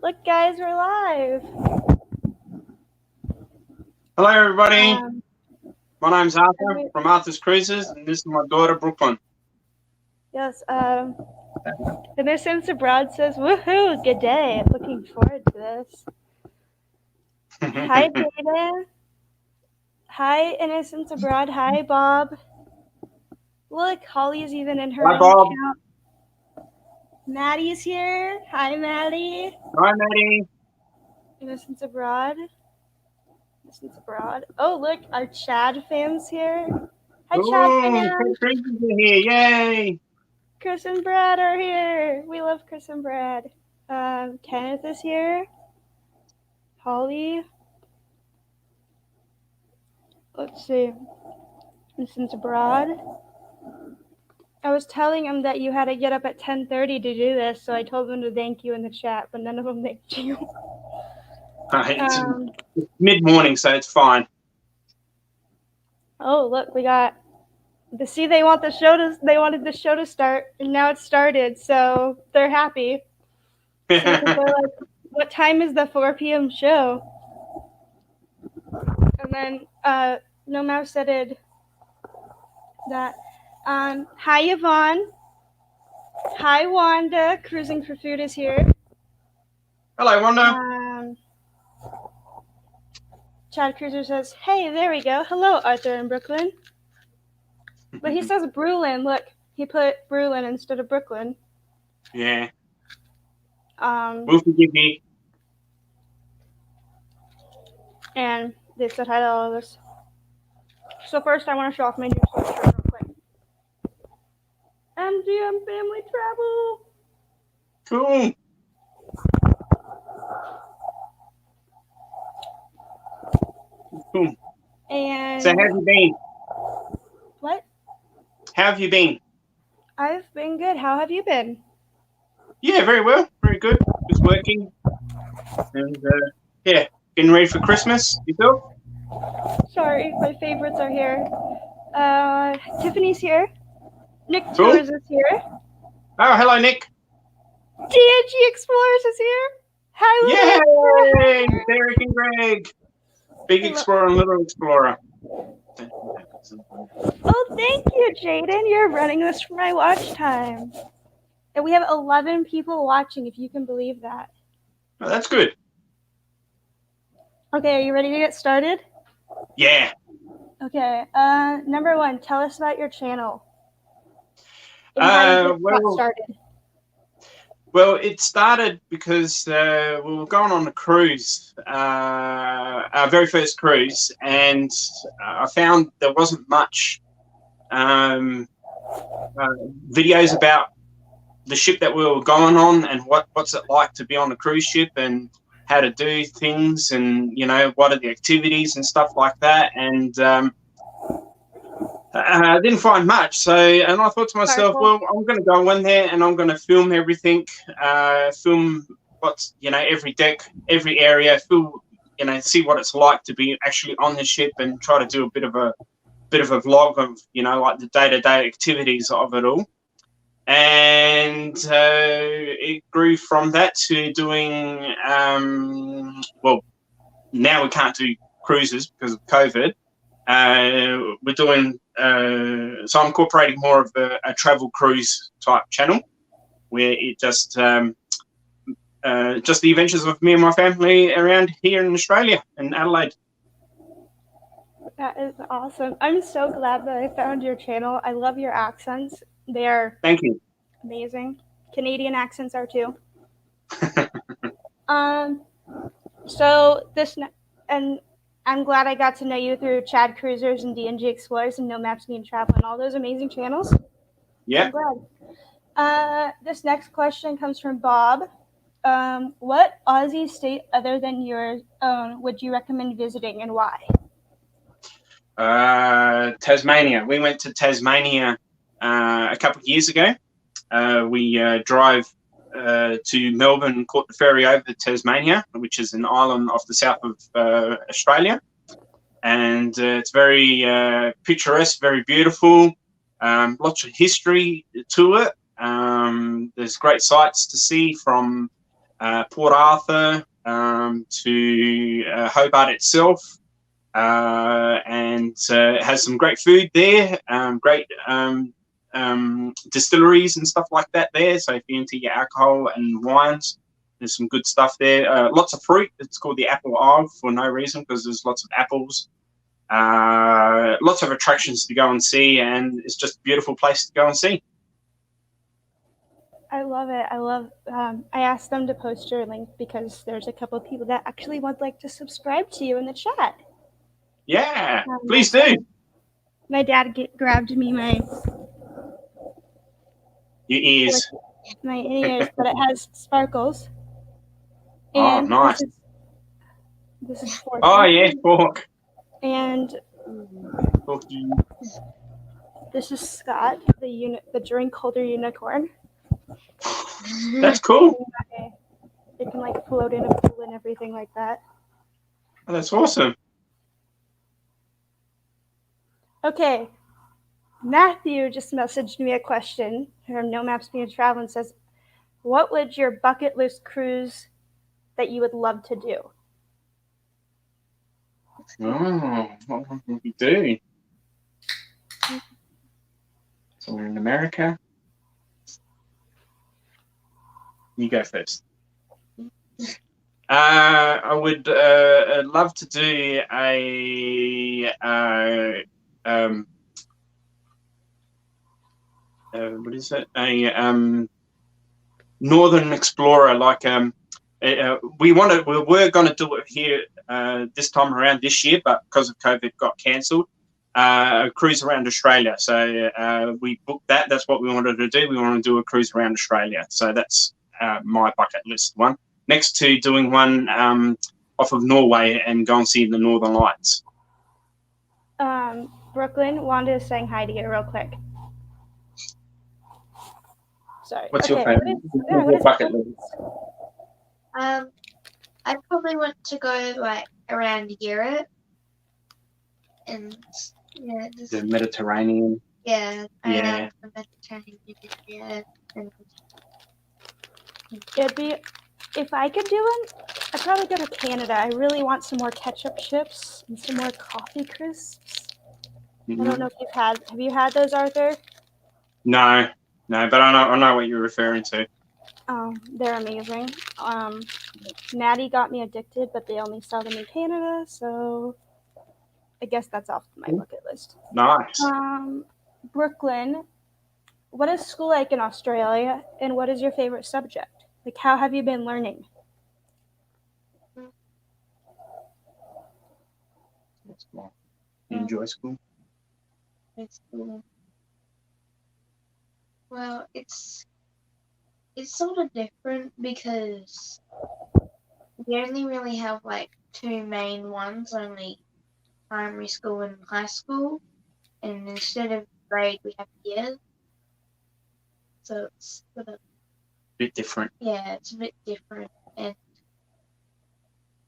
Look, guys, we're live. Hello, everybody. Um, My name's Arthur we- from Arthur's Cruises, and this is my daughter, Brooklyn. yes. Innocence Abroad says, "Woohoo! Good day. Looking forward to this." Hi, Jaden. Hi, Innocence Abroad. Hi, Bob. Look, Holly's even in her Hi, own Bob. account. Maddie's here. Hi, Maddie. Hi, Maddie. Innocence Abroad. Innocence Abroad. Oh, look, our Chad fans here. Hi, Chad Ooh, fans. Cruises are here. Yay. Chris and Brad are here. We love Chris and Brad. Kenneth is here. Holly. Let's see. Innocence Abroad. I was telling him that you had to get up at 10:30 to do this, so I told them to thank you in the chat, but none of them thanked you. It's mid-morning, so it's fine. Oh, look, we got. See, they wanted the show to start, and now it's started, so they're happy. So they're like, what time is the 4 p.m. show? And then No Mouse said that. Hi, Yvonne. Hi, Wanda. Cruising for Food is here. Hello, Wanda. Chad Cruiser says, hey, there we go. Hello, Arthur in Brooklyn. But he says Brooklyn. Look, he put Brooklyn instead of Brooklyn. Yeah. We'll forgive you. And they said hi to all of us. So first, I want to show off my new sweatshirt real quick. MGM Family Travel. Cool. Cool. And so, how have you been? What? How have you been? I've been good. How have you been? Yeah, very well. Very good. Just working. And, yeah, getting ready for Christmas. Yourself? Sorry, my favorites are here. Tiffany's here. Nick Cool. Tours is here. Oh, hello, Nick. DNG Explorers is here. Hi, Yay! Derek and Greg. Big Explorer and Little Explorer. Oh, thank you, Jaden. You're running this for my watch time. And we have 11 people watching, if you can believe that. Oh, that's good. Okay, are you ready to get started? Yeah. Okay. Number one, tell us about your channel. And how you got started. Well, it started because we were going on a cruise, our very first cruise, and I found there wasn't much videos about the ship that we were going on and what's it like to be on a cruise ship and how to do things and, you know, what are the activities and stuff like that. And I didn't find much. And I thought to myself, well, I'm going to go in there and I'm going to film everything, film what's, you know, every deck, every area, you know, see what it's like to be actually on the ship and try to do a bit of a vlog of, you know, like the day-to-day activities of it all. And it grew from that to doing, well, now we can't do cruises because of COVID. We're doing, so I'm incorporating more of a travel cruise type channel where it just the adventures of me and my family around here in Australia, in Adelaide. That is awesome. I'm so glad that I found your channel. I love your accents. They're Thank you. Amazing. Canadian accents are too. So and I'm glad I got to know you through Chad Cruisers and DNG Explorers and No Maps Need Travel and all those amazing channels. Yeah. I'm glad. This next question comes from Bob. What Aussie state other than your own would you recommend visiting and why? Tasmania. We went to Tasmania a couple of years ago. We drive to Melbourne, caught the ferry over to Tasmania, which is an island off the south of Australia. And it's very picturesque, very beautiful, lots of history to it. There's great sights to see from Port Arthur, to Hobart itself, and it has some great food there, great distilleries and stuff like that there. So if you're into your alcohol and wines, there's some good stuff there. Lots of fruit. It's called the Apple Isle for no reason, because there's lots of apples. Lots of attractions to go and see, and it's just a beautiful place to go and see. I love it. I asked them to post your link because there's a couple of people that actually would like to subscribe to you in the chat. Yeah, please do. My dad grabbed me your ears. My ears, but it has sparkles. And nice. This is Fork. Oh, yeah, Fork. And Forky. This is Scott, the drink holder unicorn. That's cool. It can like float in a pool and everything like that. Oh, that's awesome. Okay. Matthew just messaged me a question from No Maps Being Travel and says, what would your bucket list cruise that you would love to do? Oh, what would we do? Somewhere in America? You go first. I would love to do what is it? Northern Explorer, like we were going to do it here this time around this year, but because of COVID got cancelled. A cruise around Australia. So we booked that. That's what we wanted to do. We want to do a cruise around Australia. So that's my bucket list one. Next to doing one off of Norway and go and see the Northern Lights. Brooklyn, Wanda is saying hi to you real quick. Sorry. What's your favorite? What bucket list? I probably want to go like around Europe and the Mediterranean. Yeah. Yeah. The Mediterranean. Yeah. It'd be, if I could do it, I'd probably go to Canada. I really want some more ketchup chips and some more coffee crisps. I don't know if have you had those, Arthur? No, but I know what you're referring to. They're amazing. Natty got me addicted, but they only sell them in Canada, so I guess that's off my bucket list. Nice. Brooklyn, what is school like in Australia, and what is your favorite subject? Like, how have you been learning? You enjoy school? It's cool. Well, it's sort of different because we only really have like two main ones, only primary school and high school, and instead of grade we have years. So it's sort of bit different. Yeah, it's a bit different, and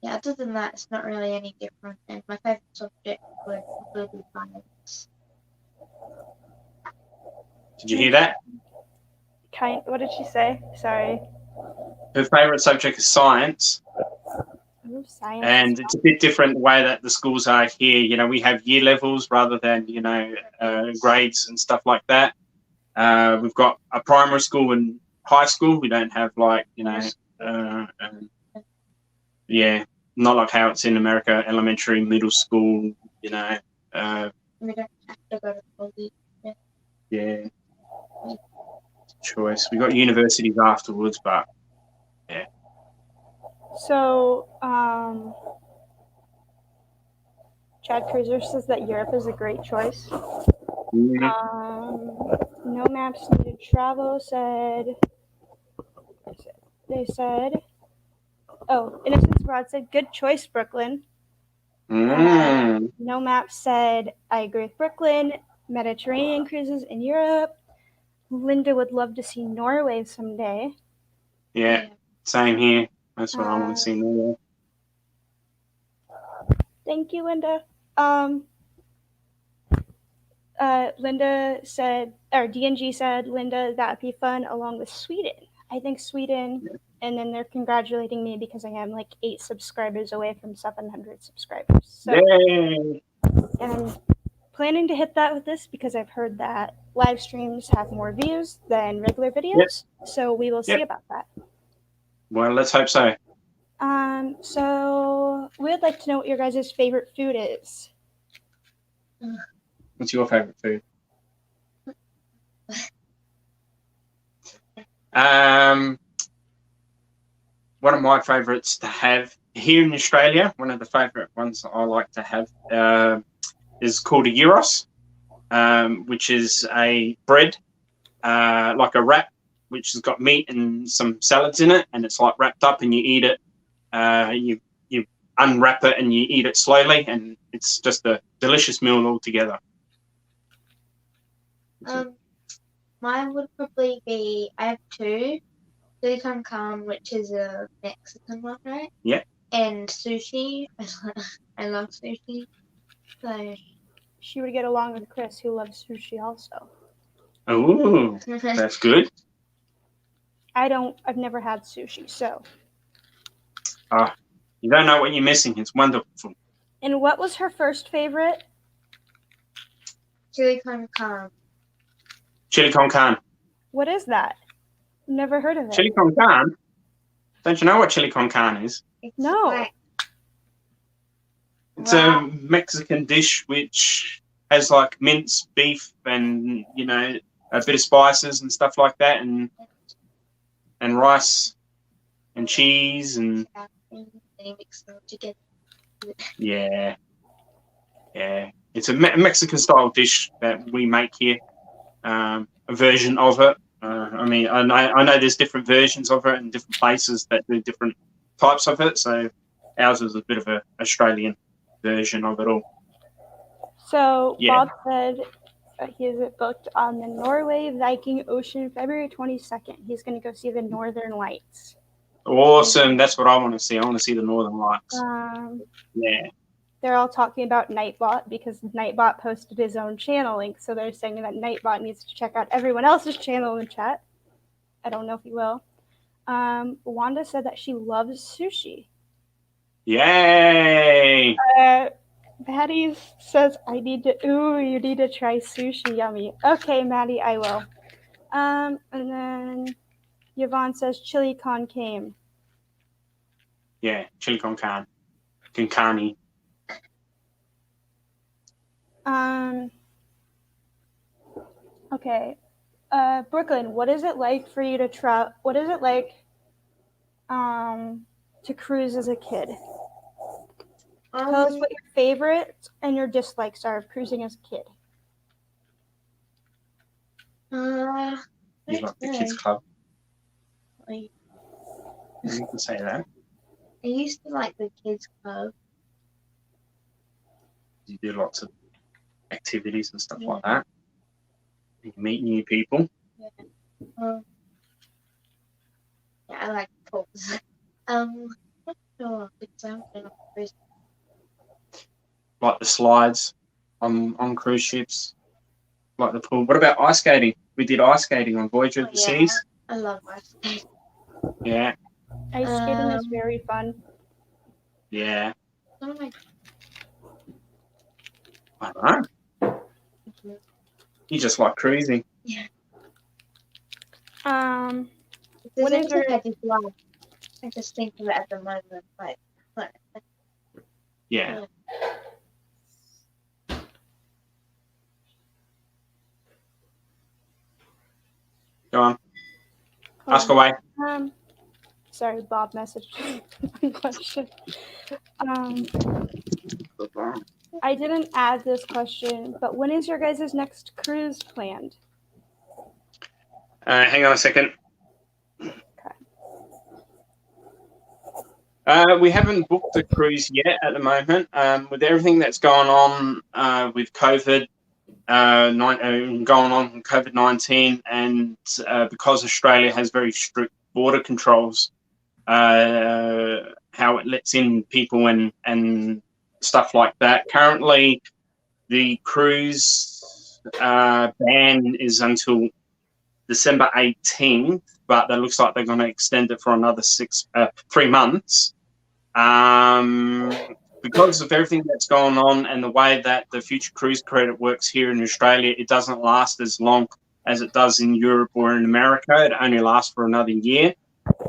yeah, other than that, it's not really any different. And my favorite subject was global finance. Did you hear that? What did she say? Sorry. Her favorite subject is science. Ooh, science. And it's a bit different the way that the schools are here. You know, we have year levels rather than, grades and stuff like that. We've got a primary school and high school. We don't have like, not like how it's in America, elementary, middle school, We don't have to go to college. Yeah. Choice. We got universities afterwards, but yeah. So, Chad Cruiser says that Europe is a great choice. No Maps Needed Travel said, Innocence Abroad said, good choice, Brooklyn. No Maps said, I agree with Brooklyn. Mediterranean cruises in Europe. Linda would love to see Norway someday. Yeah, same here. That's what I want to see Norway. Thank you, Linda. Linda said, or DNG said, Linda, that would be fun along with Sweden. I think Sweden and then they're congratulating me because I am like 8 subscribers away from 700 subscribers. So, Yay! and I'm planning to hit that with this because I've heard that live streams have more views than regular videos. So we will see about that. Well, let's hope so. So we would like to know what your guys' favorite food is. What's your favorite food? One of my favorites to have here in Australia, one of the favorite ones that I like to have is called a gyros, which is a bread, like a wrap, which has got meat and some salads in it, and it's like wrapped up, and you eat it. You unwrap it and you eat it slowly, and it's just a delicious meal altogether. Mine would probably be, I have 2. Chili con carne, which is a Mexican one, right? Yeah. And sushi. I love sushi. So she would get along with Chris, who loves sushi also. Oh, that's good. I've never had sushi, so. You don't know what you're missing. It's wonderful. And what was her first favorite? Chili con carne. Chili con carne. What is that? Never heard of it. Chili con carne? Don't you know what chili con carne is? No. It's a Mexican dish which has like minced beef and, you know, a bit of spices and stuff like that, and rice and cheese and yeah. It's a Mexican style dish that we make here. A version of it. I mean, I know there's different versions of it in different places that do different types of it. So ours is a bit of an Australian version of it all. So Bob said he is booked on the Norway Viking Ocean February 22nd. He's going to go see the Northern Lights. Awesome. That's what I want to see. I want to see the Northern Lights. Yeah. They're all talking about Nightbot because Nightbot posted his own channel link. So they're saying that Nightbot needs to check out everyone else's channel in the chat. I don't know if he will. Wanda said that she loves sushi. Yay! Maddie says, you need to try sushi. Yummy. Okay, Maddie, I will. And then Yvonne says chili con carne. Yeah, chili con carne. Con carne. Okay. Brooklyn, what is it like for you to what is it like to cruise as a kid? Tell us what your favorites and your dislikes are of cruising as a kid. You like the kids club? You can say that. I used to like the kids club. You do lots of activities and stuff like that. You meet new people. Yeah, I like pools. Not sure like the slides on cruise ships, like the pool. What about ice skating? We did ice skating on Voyager of the Seas. I love ice skating. Yeah. Ice skating is very fun. Yeah. Oh my. I don't know. You just like cruising. Yeah. What is your... I just think of it at the moment, like yeah. Go on. Ask away. Sorry, Bob messaged me one question. I didn't add this question, but when is your guys' next cruise planned? Hang on a second. We haven't booked the cruise yet at the moment. With everything that's going on with COVID, going on with COVID-19, and because Australia has very strict border controls, how it lets in people and stuff like that. Currently, the cruise ban is until December 18th, but it looks like they're going to extend it for another 3 months. Because of everything that's going on and the way that the future cruise credit works here in Australia, it doesn't last as long as it does in Europe or in America. It only lasts for another year.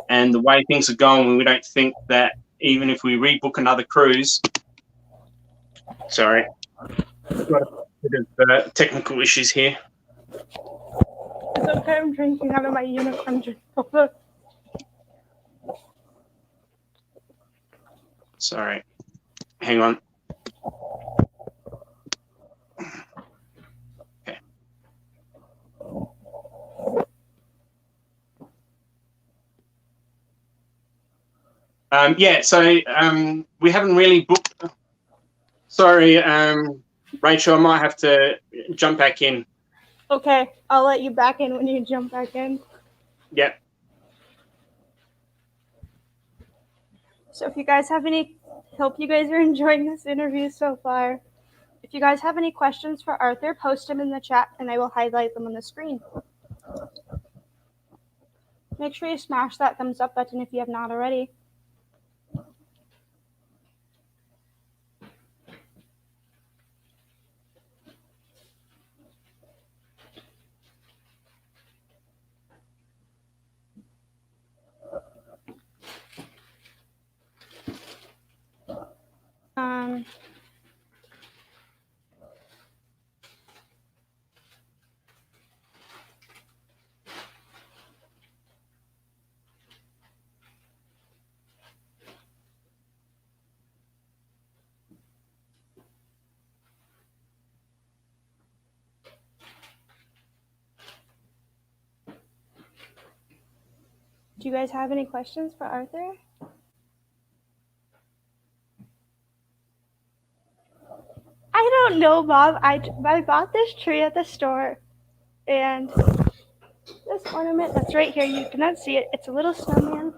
And the way things are going, we don't think that even if we rebook another cruise, sorry, we've got a bit of technical issues here. It's okay, I'm drinking out of my unicorn drink. Sorry, hang on. Okay. So we haven't really booked. Sorry, Rachel, I might have to jump back in. Okay, I'll let you back in when you jump back in. Yep. So if you guys have any, hope you guys are enjoying this interview so far. If you guys have any questions for Arthur, post them in the chat and I will highlight them on the screen. Make sure you smash that thumbs up button if you have not already. Do you guys have any questions for Arthur? I don't know, Bob. I bought this tree at the store, and this ornament that's right here, you cannot see it. It's a little snowman.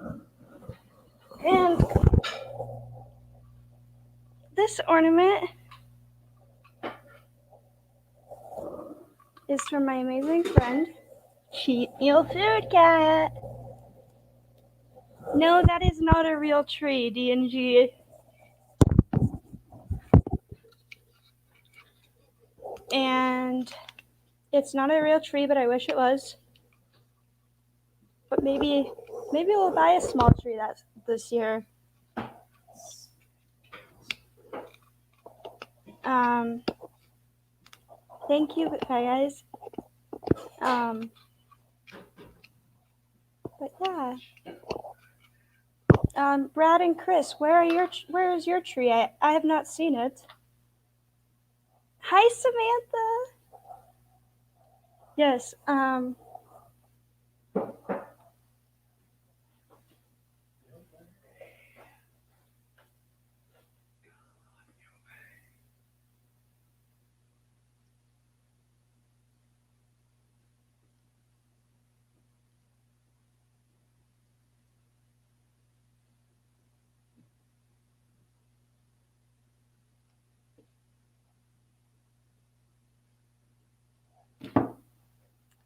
And this ornament is from my amazing friend, Cheat Meal Food Cat. No, that is not a real tree, DNG. And it's not a real tree, but I wish it was. But maybe we'll buy a small tree this year. Thank you, guys. But yeah. Brad and Chris, where is your tree? I have not seen it. Hi, Samantha. Yes.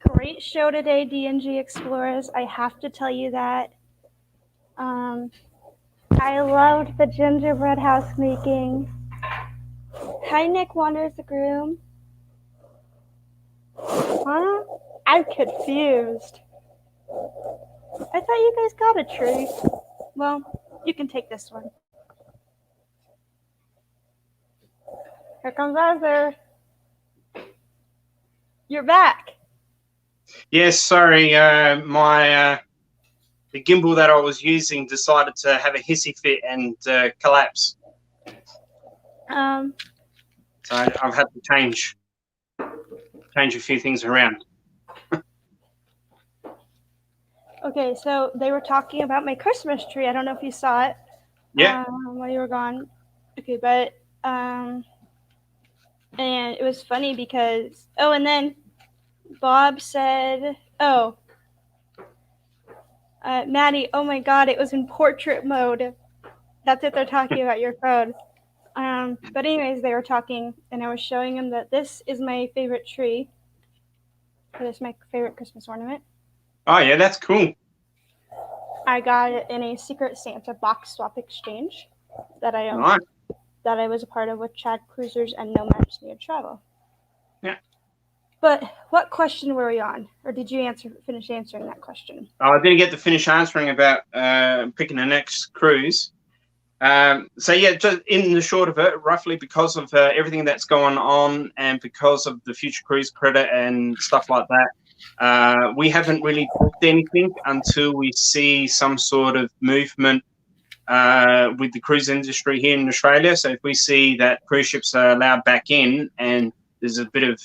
Great show today, DNG Explorers. I have to tell you that. I loved the gingerbread house making. Hi, Nick Wanders the Groom. Huh? I'm confused. I thought you guys got a tree. Well, you can take this one. Here comes Arthur. You're back. Yes, sorry. The gimbal that I was using decided to have a hissy fit and collapse. So I've had to change a few things around. Okay, so they were talking about my Christmas tree. I don't know if you saw it. Yeah. While you were gone. Okay, but and it was funny because and then Bob said, Maddie, oh my God, it was in portrait mode. That's what they're talking about, your phone. But anyways, they were talking, and I was showing them that this is my favorite tree. This is my favorite Christmas ornament. Oh, yeah, that's cool. I got it in a Secret Santa box swap exchange that I Right. that I was a part of with Chad Cruisers and No Maps Near Travel. Yeah. But what question were we on? Or did you finish answering that question? I didn't get to finish answering about picking the next cruise. So yeah, just in the short of it, roughly because of everything that's going on and because of the future cruise credit and stuff like that, we haven't really booked anything until we see some sort of movement with the cruise industry here in Australia. So if we see that cruise ships are allowed back in and there's a bit of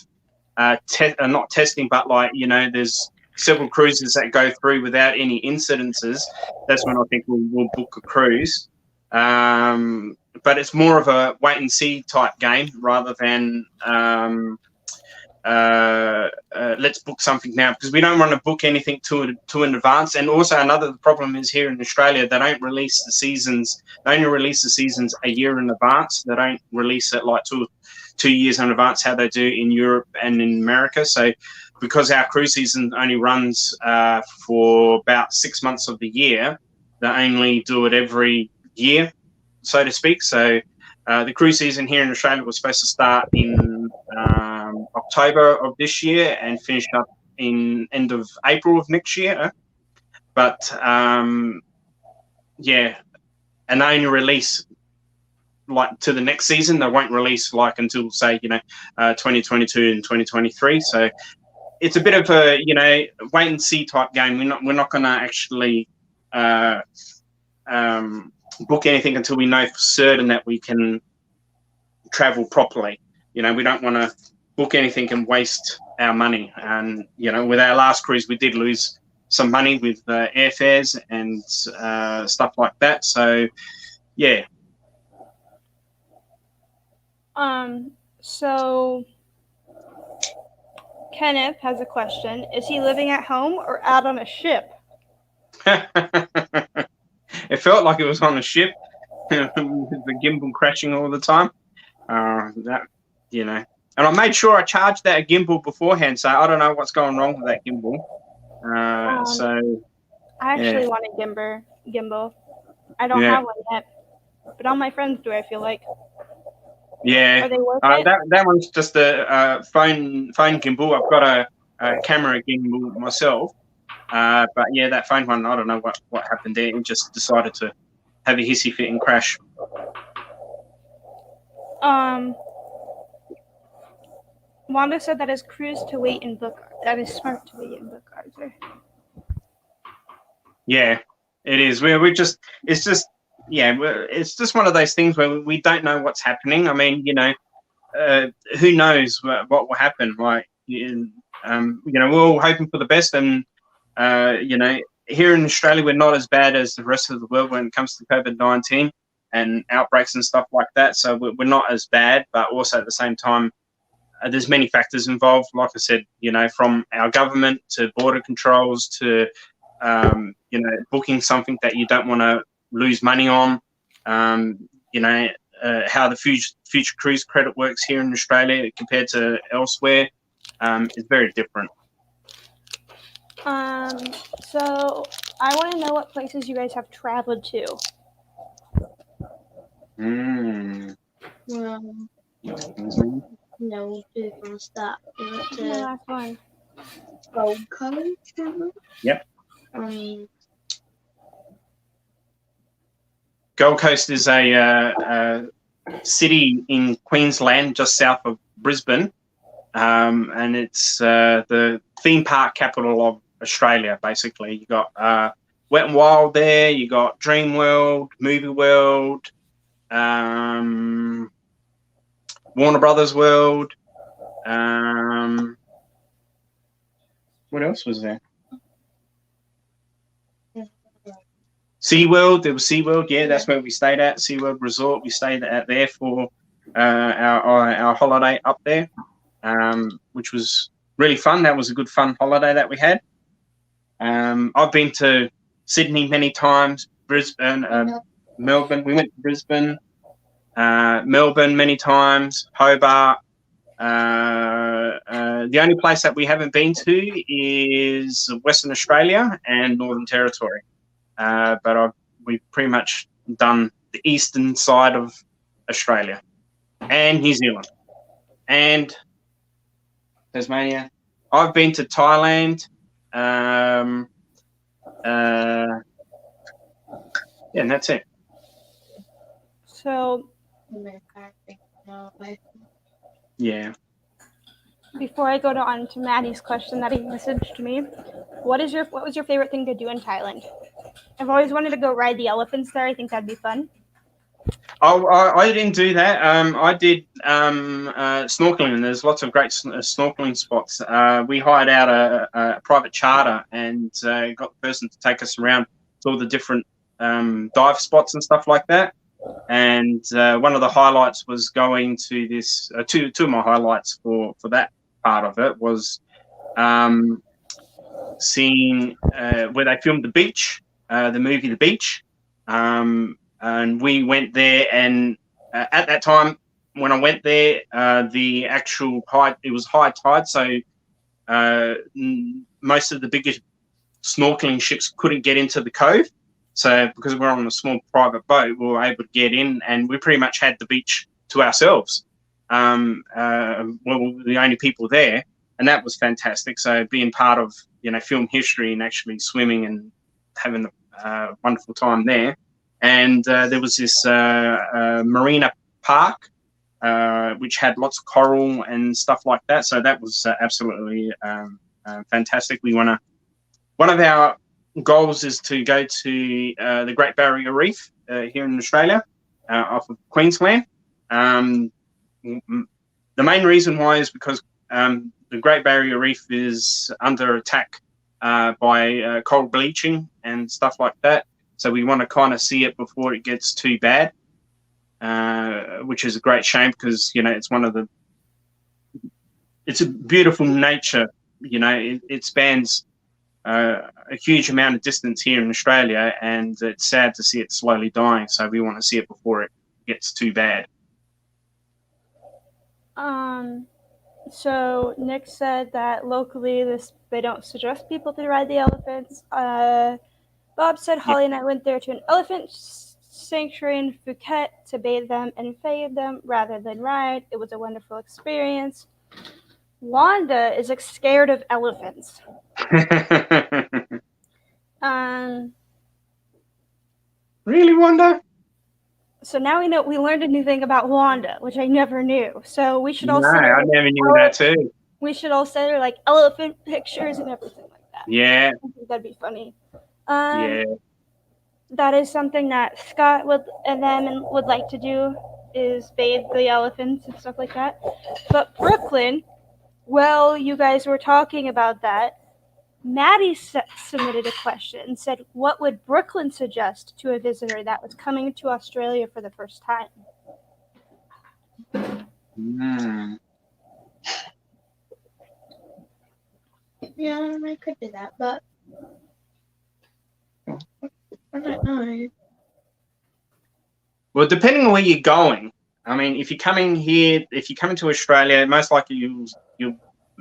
not testing, but like, you know, there's several cruises that go through without any incidences, that's when I think we'll book a cruise. But it's more of a wait and see type game rather than let's book something now, because we don't want to book anything too in advance. And also another problem is here in Australia, they don't release the seasons. They only release the seasons a year in advance. They don't release it like two years in advance, how they do in Europe and in America. So because our cruise season only runs for about 6 months of the year, they only do it every year, so to speak. So the cruise season here in Australia was supposed to start in October of this year and finish up in end of April of next year. But yeah, and they only release like to the next season. They won't release like until, say, 2022 and 2023. So it's a bit of a, wait and see type game. We're not going to actually book anything until we know for certain that we can travel properly. We don't want to book anything and waste our money. And with our last cruise, we did lose some money with airfares and stuff like that. So yeah. So Kenneth has a question. Is he living at home or out on a ship? It felt like it was on a ship with the gimbal crashing all the time. And I made sure I charged that gimbal beforehand, so I don't know what's going wrong with that gimbal. I actually want a gimbal. I don't have one yet, but all my friends do, I feel like. Yeah. Are they worth it? That one's just a phone gimbal. I've got a camera gimbal myself. But yeah, that phone one, I don't know what happened there. It just decided to have a hissy fit and crash. Wanda said that is cruise to wait and book. That is smart to wait and book, Arthur. Yeah, it is. It's just one of those things where we don't know what's happening. I mean, who knows what will happen? Like, we're all hoping for the best, and here in Australia, we're not as bad as the rest of the world when it comes to COVID-19 and outbreaks and stuff like that. So we're not as bad, but also at the same time, there's many factors involved. Like I said, from our government to border controls to, booking something that you don't want to lose money on. How the future cruise credit works here in Australia compared to elsewhere is very different. So I want to know what places you guys have traveled to. No, we're gonna stop. The last one. Gold Coast. Yep. Gold Coast is a city in Queensland, just south of Brisbane, and it's the theme park capital of Australia. Basically, you got Wet and Wild there. You got Dream World, Movie World, Warner Brothers World. What else was there? SeaWorld. There was SeaWorld. Yeah, that's where we stayed at. SeaWorld Resort. We stayed at there for our holiday up there, which was really fun. That was a good fun holiday that we had. I've been to Sydney many times, Brisbane, Melbourne. We went to Brisbane, Melbourne many times, Hobart. The only place that we haven't been to is Western Australia and Northern Territory. but we've pretty much done the eastern side of Australia and New Zealand and Tasmania. I've been to Thailand. Yeah, and that's it. So, yeah. Before I go on to Maddie's question that he messaged me, what was your favorite thing to do in Thailand? I've always wanted to go ride the elephants there. I think that'd be fun. Oh, I didn't do that. I did snorkeling. There's lots of great snorkeling spots. We hired out a private charter and got the person to take us around to all the different dive spots and stuff like that. And one of the highlights was going to this. Two of my highlights for that part of it was seeing where they filmed The Beach, the movie The Beach. And we went there, and at that time when I went there, the actual it was high tide, so most of the biggest snorkeling ships couldn't get into the cove. So because we're on a small private boat, we were able to get in, and we pretty much had the beach to ourselves. We were the only people there, and that was fantastic. So being part of film history and actually swimming and having a wonderful time there. And there was this marina park, which had lots of coral and stuff like that. So that was absolutely fantastic. One of our goals is to go to the Great Barrier Reef here in Australia, off of Queensland. The main reason why is because the Great Barrier Reef is under attack by coral bleaching and stuff like that. So we want to kind of see it before it gets too bad, which is a great shame because, it's a beautiful nature. It spans a huge amount of distance here in Australia, and it's sad to see it slowly dying. So we want to see it before it gets too bad. So Nick said that locally they don't suggest people to ride the elephants. Bob said Holly and I went there to an elephant sanctuary in Phuket to bathe them and feed them rather than ride. It was a wonderful experience. Wanda is scared of elephants. Really, Wanda? So now we learned a new thing about Wanda, which I never knew. So we should also. No, I never knew that too. We should all send her elephant pictures and everything like that. Yeah. I think that'd be funny. Yeah. That is something that Scott would like to do, is bathe the elephants and stuff like that. But Brooklyn, well, you guys were talking about that. Maddie submitted a question and said, what would Brooklyn suggest to a visitor that was coming to Australia for the first time? Yeah, I could do that, but I don't know. Well, depending on where you're going. I mean, if you're coming to Australia, most likely you'll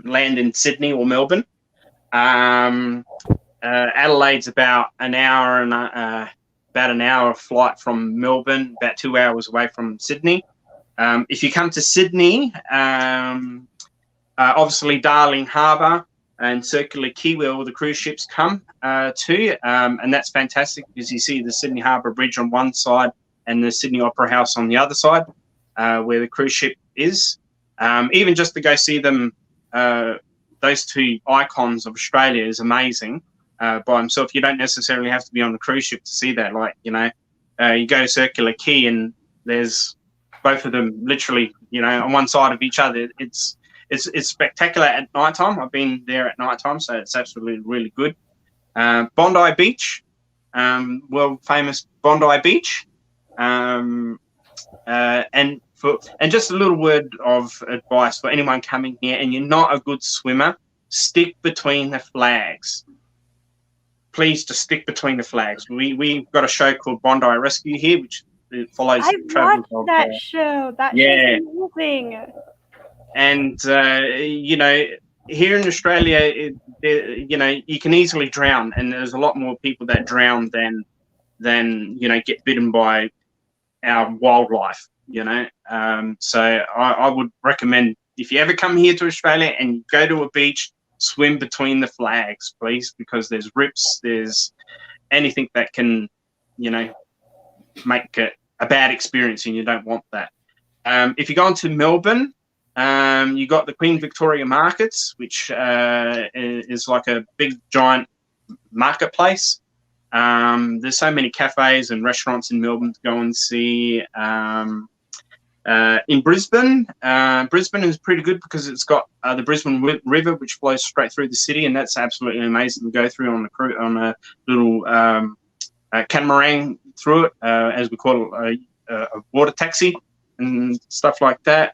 land in Sydney or Melbourne. Adelaide's about an hour flight from Melbourne, about 2 hours away from Sydney. If you come to Sydney, obviously Darling Harbour and Circular Quay, where all the cruise ships come to, and that's fantastic because you see the Sydney Harbour Bridge on one side and the Sydney Opera House on the other side, where the cruise ship is. Even just to go see them, those two icons of Australia is amazing by themselves. You don't necessarily have to be on the cruise ship to see that. You go to Circular Quay and there's both of them literally, on one side of each other. It's spectacular at night time. I've been there at night time, so it's absolutely really good. Bondi Beach, world famous Bondi Beach, and just a little word of advice for anyone coming here and you're not a good swimmer, stick between the flags. Please just stick between the flags. We've got a show called Bondi Rescue here, which follows I watched that show. That show's amazing. And here in Australia, you can easily drown, and there's a lot more people that drown than get bitten by our wildlife. So I would recommend, if you ever come here to Australia and you go to a beach, swim between the flags, please, because there's rips, there's anything that can, make it a bad experience, and you don't want that. If you go into Melbourne, you got the Queen Victoria Markets, which is like a big giant marketplace. There's so many cafes and restaurants in Melbourne to go and see. In Brisbane, Brisbane is pretty good because it's got the Brisbane River, which flows straight through the city, and that's absolutely amazing to go through on a little catamaran through it, as we call it, a water taxi and stuff like that.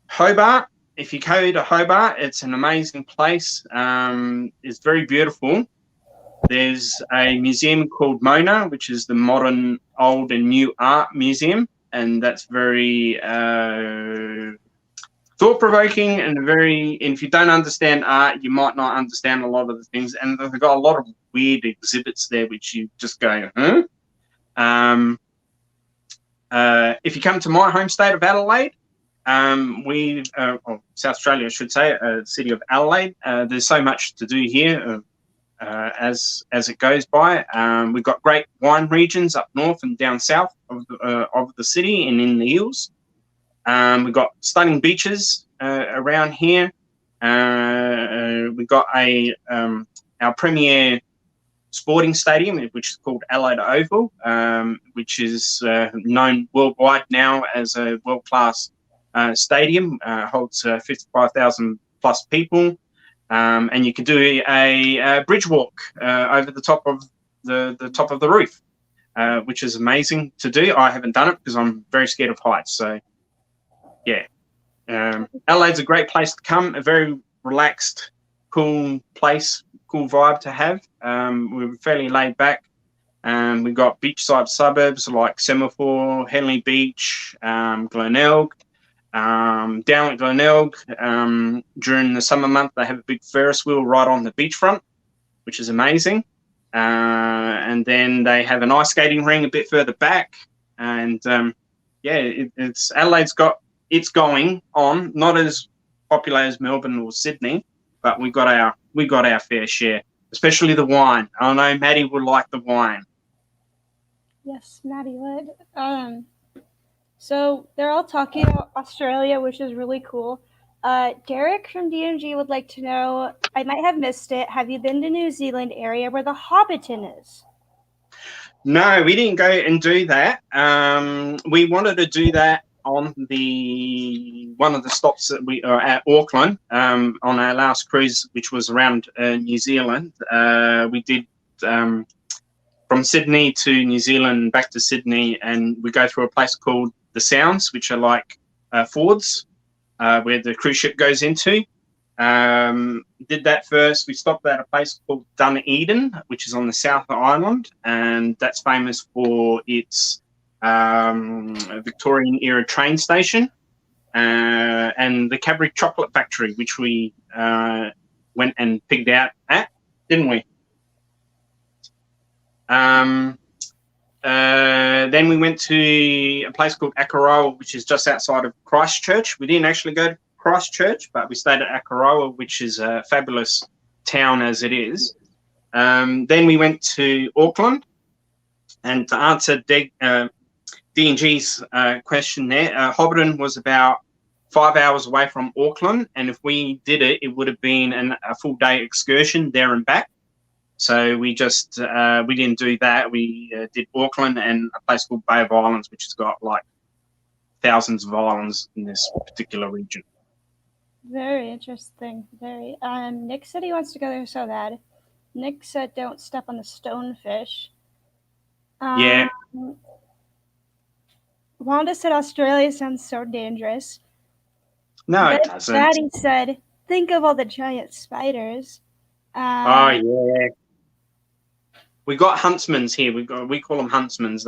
Hobart. If you go to Hobart, it's an amazing place. It's very beautiful. There's a museum called Mona, which is the Modern, Old and New Art Museum, and that's very thought-provoking and if you don't understand art, you might not understand a lot of the things, and they've got a lot of weird exhibits there which you just go, huh? If you come to my home state of Adelaide, South Australia, I should say, city of Adelaide, there's so much to do here as it goes by. We've got great wine regions up north and down south of the city and in the hills. We've got stunning beaches around here. We've got our premier sporting stadium, which is called Adelaide Oval, which is known worldwide now as a world-class stadium. Holds 55,000 plus people, and you can do a bridge walk over the top of the top of the roof, which is amazing to do. I haven't done it because I'm very scared of heights. So, yeah, Adelaide's a great place to come. A very relaxed, cool place, cool vibe to have. We're fairly laid back. We've got beachside suburbs like Semaphore, Henley Beach, Glenelg. Down at Glenelg, during the summer month, they have a big Ferris wheel right on the beachfront, which is amazing. And then they have an ice skating ring a bit further back. And it's Adelaide's got it's going on, not as popular as Melbourne or Sydney, but we got our fair share, especially the wine. I know Maddie would like the wine. Yes, Maddie would. So they're all talking about Australia, which is really cool. Derek from DMG would like to know, I might have missed it, have you been to New Zealand area where the Hobbiton is? No, we didn't go and do that. We wanted to do that on one of the stops that we are at Auckland, on our last cruise, which was around New Zealand. We did from Sydney to New Zealand, back to Sydney, and we go through a place called the Sounds, which are like fords where the cruise ship goes into. Did that first. We stopped at a place called Dunedin, which is on the South Island, and that's famous for its Victorian era train station, and the Cadbury chocolate factory, which we went and pigged out at, didn't we? Then we went to a place called Akaroa, which is just outside of Christchurch. We didn't actually go to Christchurch, but we stayed at Akaroa, which is a fabulous town as it is. Then we went to Auckland, and to answer D&G's question there, Hobbiton was about 5 hours away from Auckland, and if we did it, it would have been a full day excursion there and back. So we just we didn't do that. We did Auckland and a place called Bay of Islands, which has got like thousands of islands in this particular region. Very interesting. Very. Nick said he wants to go there so bad. Nick said, "Don't step on the stonefish." Yeah. Wanda said Australia sounds so dangerous. No, it doesn't. Maddie said, "Think of all the giant spiders." Oh yeah. We got huntsmans here. We call them huntsmans.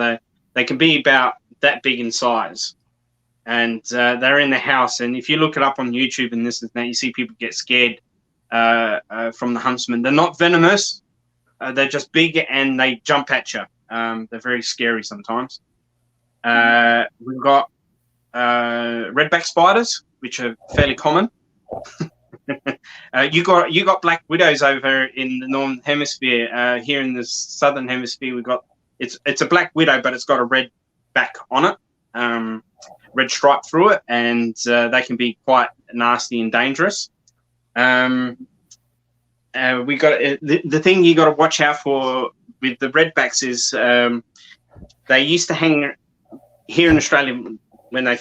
They can be about that big in size. and they're in the house. And if you look it up on YouTube and this and that, you see people get scared from the huntsman. They're not venomous. They're just big and they jump at you. They're very scary sometimes. We've got redback spiders, which are fairly common. You got black widows over in the northern hemisphere. Here in the southern hemisphere, we've got it's a black widow, but it's got a red back on it, red stripe through it, and they can be quite nasty and dangerous. We got the thing you got to watch out for with the redbacks is they used to hang here in Australia when they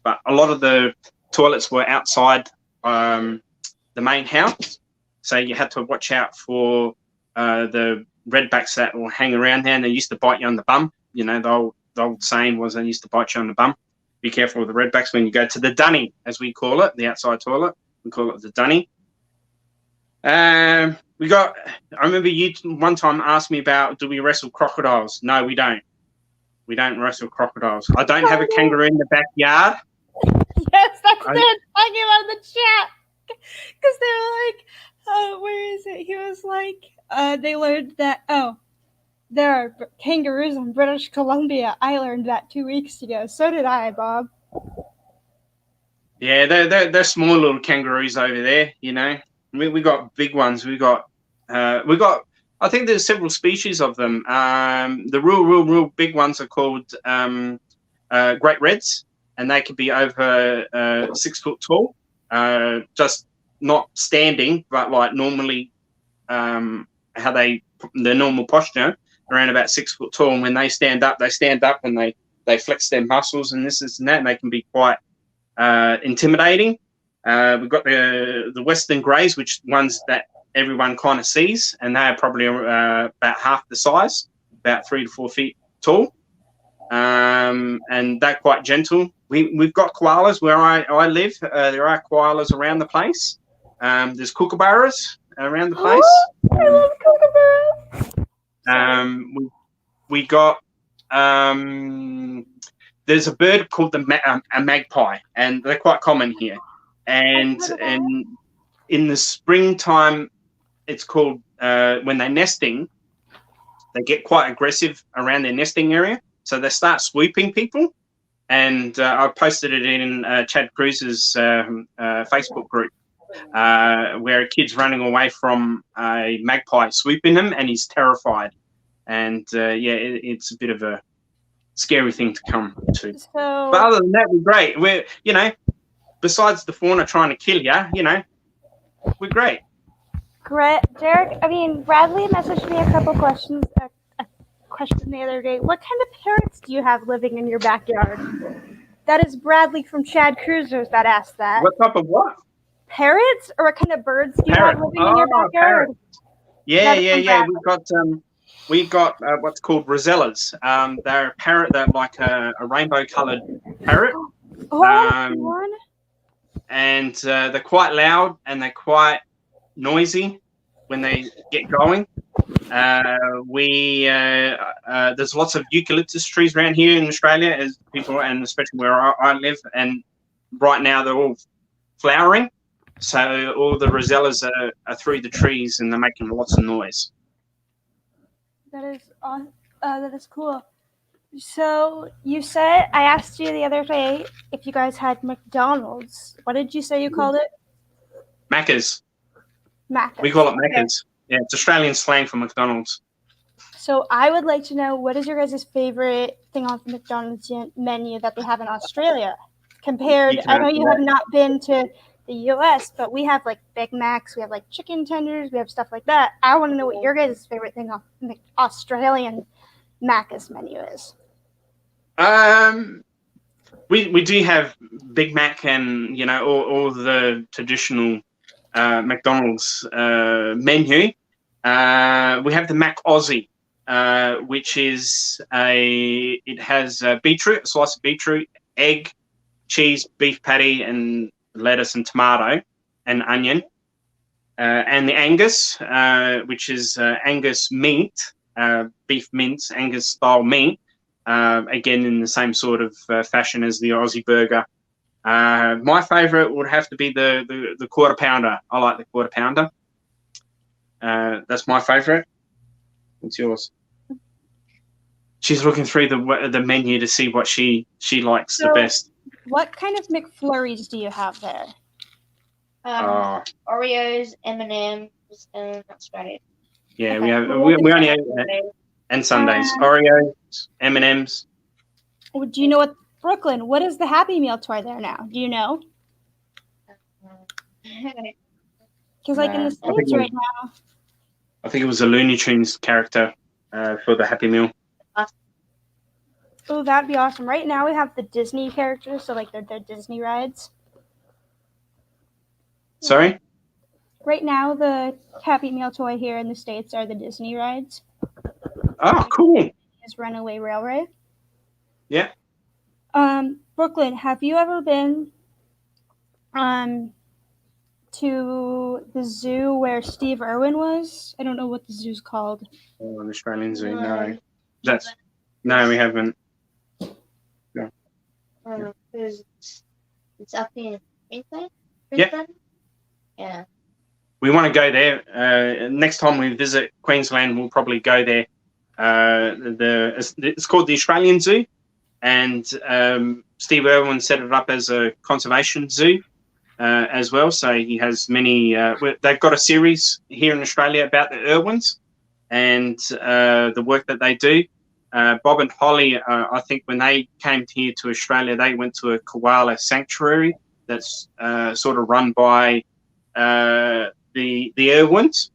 but a lot of the toilets were outside the main house, so you had to watch out for the redbacks that will hang around there, and they used to bite you on the bum. You know, the old saying was they used to bite you on the bum. Be careful of the redbacks when you go to the dunny, as we call it, the outside toilet. We call it the dunny. I remember you one time asked me about, do we wrestle crocodiles? No, we don't. We don't wrestle crocodiles. I don't have a kangaroo in the backyard. Yes, that's what they're talking about in the chat. Because they were like, where is it? He was like, they learned that, there are kangaroos in British Columbia. I learned that 2 weeks ago. So did I, Bob. Yeah, they're small little kangaroos over there, you know. We got big ones. We got I think there's several species of them. The real big ones are called great reds, and they could be over 6 foot tall, just not standing, but like normally how their normal posture, around about 6 foot tall. And when they stand up and they flex their muscles and this and that, and they can be quite intimidating. We've got the Western Greys, which ones that everyone kind of sees, and they're probably about half the size, about 3 to 4 feet tall, and they're quite gentle. We've got koalas where I live. There are koalas around the place. There's kookaburras around the place. Oh, I love kookaburras. We got there's a bird called a magpie, and they're quite common here. And in the springtime, it's called when they're nesting, they get quite aggressive around their nesting area, so they start swooping people. And I posted it in Chad Cruz's Facebook group, where a kid's running away from a magpie swooping him, and he's terrified. And it's a bit of a scary thing to come to. But other than that, we're great. We're, you know, besides the fauna trying to kill you, you know, we're great. Derek, Bradley messaged me a couple questions. A question the other day. What kind of parrots do you have living in your backyard? That is Bradley from Chad Cruisers that asked that. What type of what? Parrots, or what kind of birds do you have living in your backyard? Parrots. Yeah. We've got what's called rosellas. They're a parrot. They're like a rainbow-coloured parrot. And they're quite loud and they're quite noisy when they get going. There's lots of eucalyptus trees around here in Australia, as people, and especially where I live. And right now they're all flowering, so all the rosellas are through the trees and they're making lots of noise. That is cool. So you said, I asked you the other day if you guys had McDonald's. What did you say you called it? Macca's. Macca's. We call it Macca's. Yeah, it's Australian slang for McDonald's. So I would like to know, what is your guys' favorite thing on the McDonald's menu that they have in Australia? Compared, I know you have not been to the US, but we have like Big Macs, we have like chicken tenders, we have stuff like that. I want to know what your guys' favorite thing on the Australian Macca's menu is. We do have Big Mac and, you know, all the traditional McDonald's menu. We have the Mac Aussie, which is it has beetroot, a slice of beetroot, egg, cheese, beef patty, and lettuce and tomato and onion. And the Angus, which is Angus meat, beef mince, Angus style meat, again in the same sort of fashion as the Aussie burger. My favourite would have to be the quarter pounder. I like the quarter pounder. That's my favourite. What's yours? She's looking through the menu to see what she likes the best. What kind of McFlurries do you have there? Oreos, M&Ms, and that's about it. Yeah, Okay. we only eat that. And Sundays. Oreos, M&Ms. Do you know what, Brooklyn, what is the Happy Meal toy there now? Do you know? Because like in the States right now. I think it was a Looney Tunes character for the Happy Meal. Oh, that'd be awesome. Right now we have the Disney characters, so like they're Disney rides. Sorry? Right now the Happy Meal toy here in the States are the Disney rides. Oh, cool. Is Runaway Railway. Yeah. Brooklyn, have you ever been to the zoo where Steve Irwin was? I don't know what the zoo's called. Oh, an Australian zoo, no. No, we haven't. No. It's up in Queensland? Yeah. Yeah. We want to go there. Next time we visit Queensland, we'll probably go there. It's called the Australian Zoo, and Steve Irwin set it up as a conservation zoo as well. So he has many. They've got a series here in Australia about the Irwins and the work that they do. Bob and Holly, I think when they came here to Australia, they went to a koala sanctuary that's sort of run by the Irwins.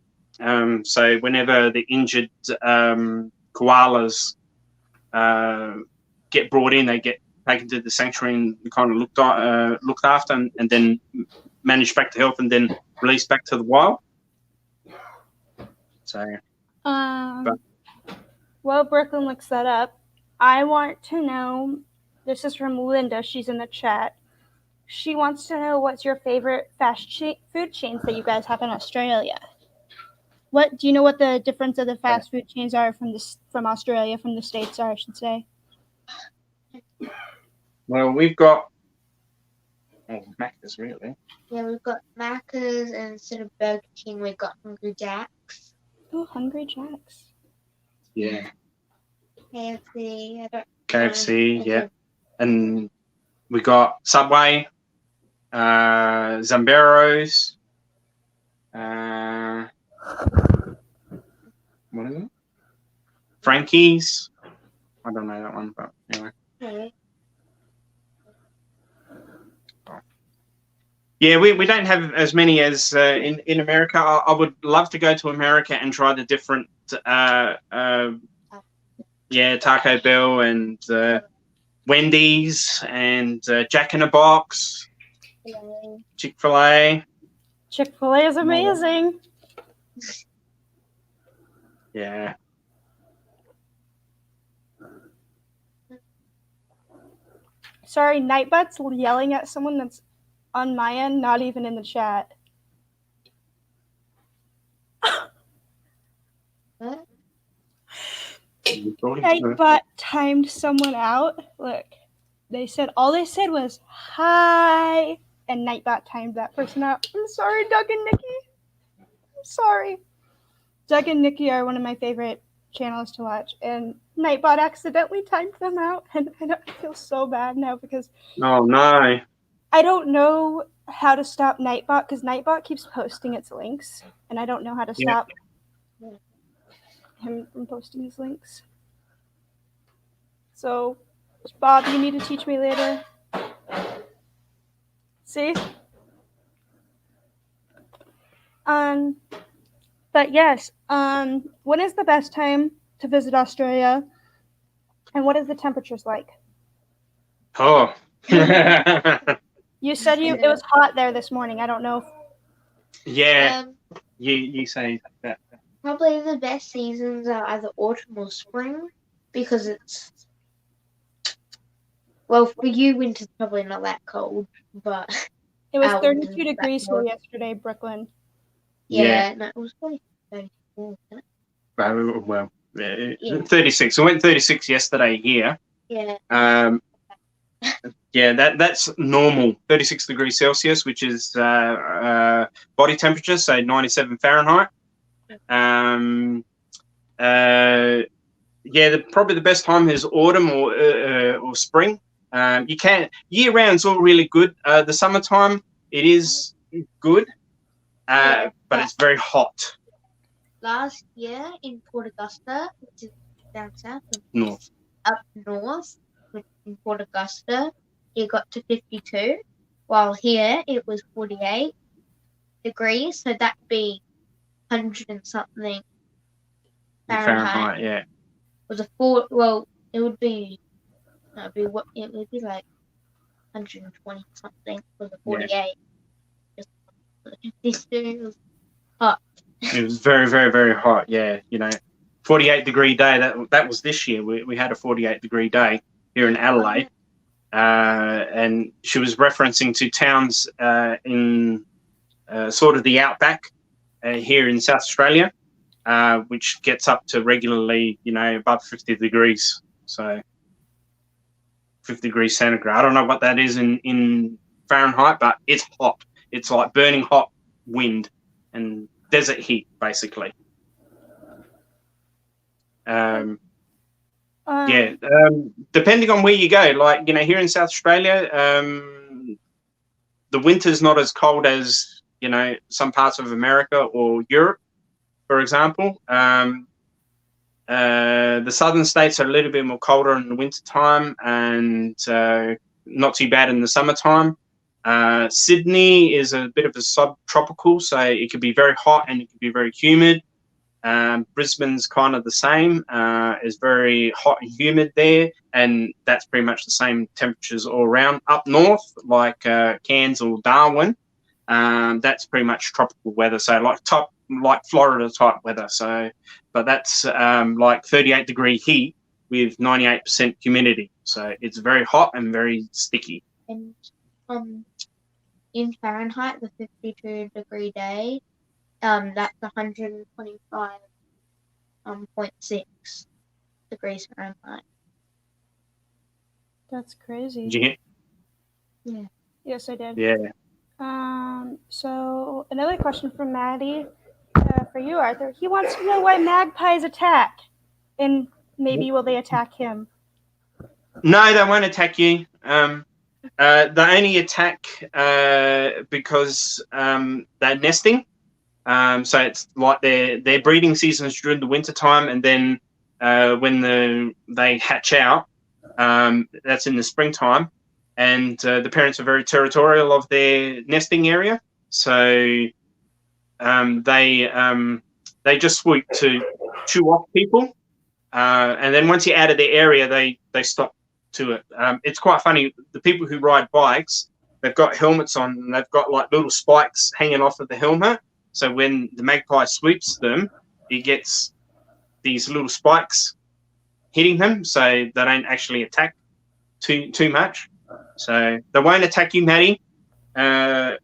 So whenever the injured koalas get brought in, they get taken to the sanctuary and kind of looked after and then managed back to health and then released back to the wild. So, while Brooklyn looks that up, I want to know, this is from Linda, she's in the chat. She wants to know what's your favorite fast food chains that you guys have in Australia. What do you know what the difference of the fast food chains are from Australia, from the States are, I should say? Well, we've got Macca's, really. Yeah, we've got Macca's, and instead of Burger King, we've got Hungry Jack's. Oh, Hungry Jack's. Yeah. KFC, yeah. And we got Subway, Zamberos, what is it? Frankie's. I don't know that one, but anyway. Okay. Yeah, we don't have as many as in America. I would love to go to America and try the different, Taco Bell and Wendy's and Jack in the Box, Chick-fil-A. Chick-fil-A is amazing. Yeah. Sorry, Nightbot's yelling at someone that's on my end, not even in the chat. What? Nightbot timed someone out. Look, all they said was hi, and Nightbot timed that person out. I'm sorry, Doug and Nikki. I'm sorry. Doug and Nikki are one of my favorite channels to watch, and Nightbot accidentally timed them out, and I feel so bad now because oh no, I don't know how to stop Nightbot because Nightbot keeps posting its links, and I don't know how to stop him from posting his links. So, Bob, you need to teach me later. See? But yes, when is the best time to visit Australia, and what is the temperatures like? Oh. You said it was hot there this morning. I don't know. Yeah. You say that. Probably the best seasons are either autumn or spring because it's, well, for you, winter's probably not that cold, but it was 32 degrees here yesterday, Brooklyn. Yeah. No, it was probably 34. Well, Yeah. 36. I went 36 yesterday here. Yeah. Yeah, that's normal. 36 degrees Celsius, which is body temperature, so 97 Fahrenheit. Yeah, probably the best time is autumn or spring. You can year round's all really good. The summertime it is good, Yeah, but it's very hot. Last year in Port Augusta, which is down south, North. up north, in Port Augusta, it got to 52, while here it was 48 degrees, so that'd be 100 and something Fahrenheit. Yeah. Was a four? Well, it would be. It would be like 120 something for the 48. Yeah. Just 52 was hot. It was very, very, very hot. Yeah, 48-degree day. That was this year. We had a 48-degree day here in Adelaide, and she was referencing to towns in sort of the outback here in South Australia, which gets up to regularly, above 50 degrees. So 50 degrees centigrade. I don't know what that is in Fahrenheit, but it's hot. It's like burning hot wind and desert heat, basically. Depending on where you go, like, here in South Australia, the winter's not as cold as, some parts of America or Europe, for example. The southern states are a little bit more colder in the wintertime and not too bad in the summertime. Sydney is a bit of a subtropical, so it could be very hot and it could be very humid. Brisbane's kind of the same. It's very hot and humid there, and that's pretty much the same temperatures all around. Up north, like Cairns or Darwin, that's pretty much tropical weather, so like Florida type weather. So, but that's like 38-degree heat with 98% humidity. So it's very hot and very sticky. And in Fahrenheit, the 52-degree day, that's 125.6 degrees Fahrenheit. That's crazy. Did you hear? Yeah. Yes, I did. Yeah. So another question from Maddie for you, Arthur. He wants to know why magpies attack, and maybe will they attack him? No, they won't attack you. They only attack because they're nesting. So it's like their breeding season is during the winter time, and then when they hatch out, that's in the springtime, and the parents are very territorial of their nesting area. So they just swoop to chew off people, and then once you're out of their area, they stop to it. It's quite funny. The people who ride bikes, they've got helmets on, and they've got like little spikes hanging off of the helmet. So when the magpie sweeps them, it gets these little spikes hitting them, so they don't actually attack too much. So they won't attack you, Maddie. Where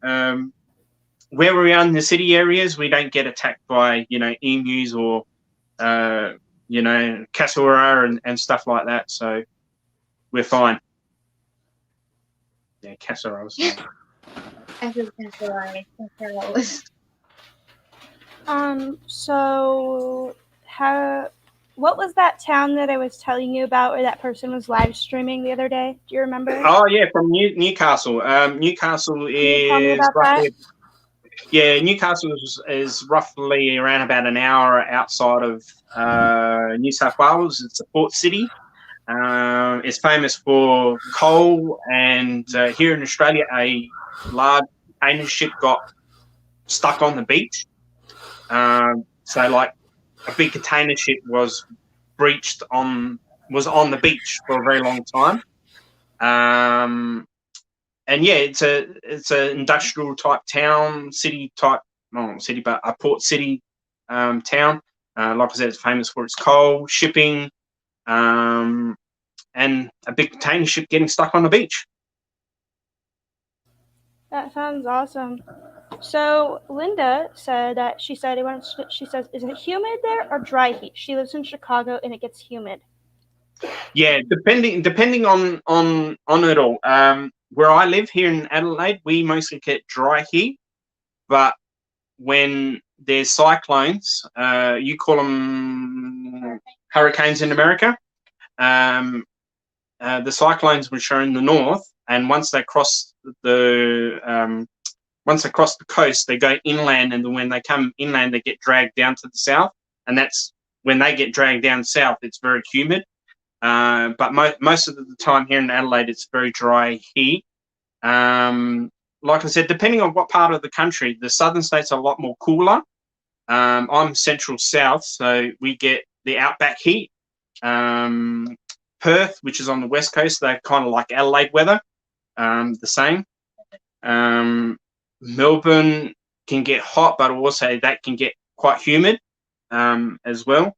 we are in the city areas, we don't get attacked by emus or cassowara and stuff like that. So we're fine. Yeah, cassowaras. I think cassowaras. So what was that town that I was telling you about, where that person was live streaming the other day? Do you remember? Oh yeah, from Newcastle. Newcastle is roughly. Yeah, Newcastle is roughly around about an hour outside of New South Wales. It's a port city. It's famous for coal, and here in Australia, a large container ship got stuck on the beach. So, like, a big container ship was on the beach for a very long time. And yeah, it's a industrial type town, but a port city town. Like I said, it's famous for its coal, shipping, and a big container ship getting stuck on the beach. That sounds awesome. So Linda said that she says, is it humid there or dry heat? She lives in Chicago and it gets humid. Yeah, depending on it all. Where I live here in Adelaide, we mostly get dry heat, but when there's cyclones, you call them hurricanes in America. The cyclones which are in the north, and once they cross the coast, they go inland, and when they come inland, they get dragged down to the south, and that's when they get dragged down south. It's very humid, but most of the time here in Adelaide, it's very dry heat. Like I said, depending on what part of the country, the southern states are a lot more cooler. I'm central south, so we get the outback heat. Perth, which is on the west coast, they're kind of like Adelaide weather, the same. Melbourne can get hot, but also that can get quite humid as well.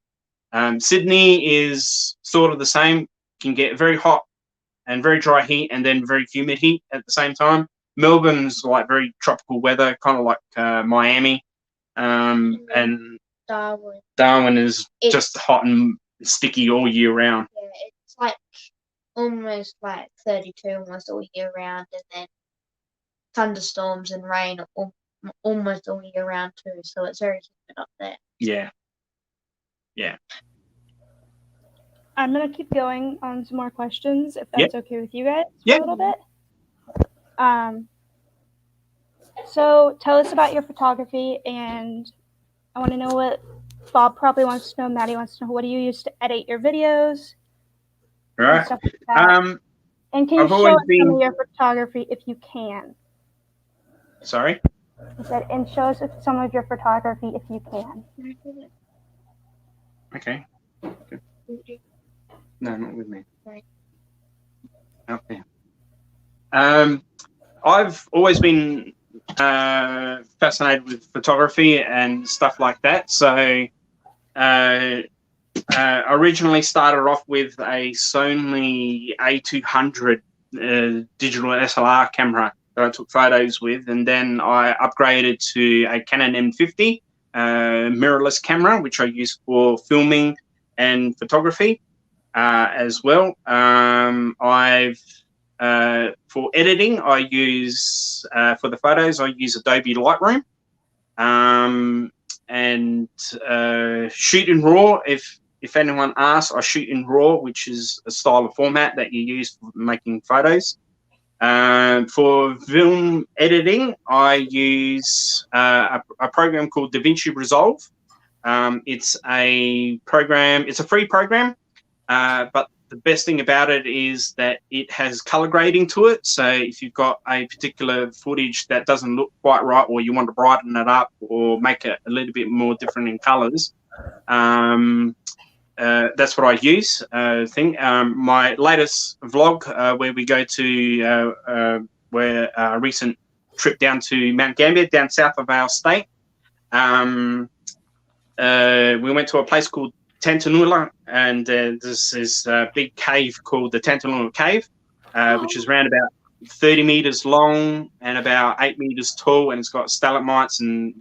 Sydney is sort of the same, can get very hot and very dry heat and then very humid heat at the same time. Melbourne's like very tropical weather, kind of like Miami. And Darwin is just hot and sticky all year round. Yeah, it's like almost like 32 almost all year round, and then thunderstorms and rain almost all year round too. So it's very humid up there. Yeah. I'm gonna keep going on some more questions if that's okay with you guys for a little bit. So tell us about your photography, and I want to know what Bob probably wants to know. Maddie wants to know, what do you use to edit your videos? Right. And stuff like that. And can you show us some of your photography if you can? Sorry? I said, and show us some of your photography if you can. Okay. Good. No, not with me. Right. Out there. I've always been fascinated with photography and stuff like that. So originally started off with a Sony A200 digital SLR camera that I took photos with, and then I upgraded to a Canon M50 mirrorless camera, which I use for filming and photography as well. For editing, I use for the photos, I use Adobe Lightroom, and shoot in RAW. If anyone asks, I shoot in RAW, which is a style of format that you use for making photos. For film editing, I use a program called DaVinci Resolve. It's a free program, but the best thing about it is that it has color grading to it. So if you've got a particular footage that doesn't look quite right, or you want to brighten it up or make it a little bit more different in colors, that's what I use. My latest vlog, where we go to a recent trip down to Mount Gambier, down south of our state. We went to a place called Tantanoola, and there's this big cave called the Tantanoola Cave, which is around about 30 meters long and about 8 meters tall, and it's got stalagmites and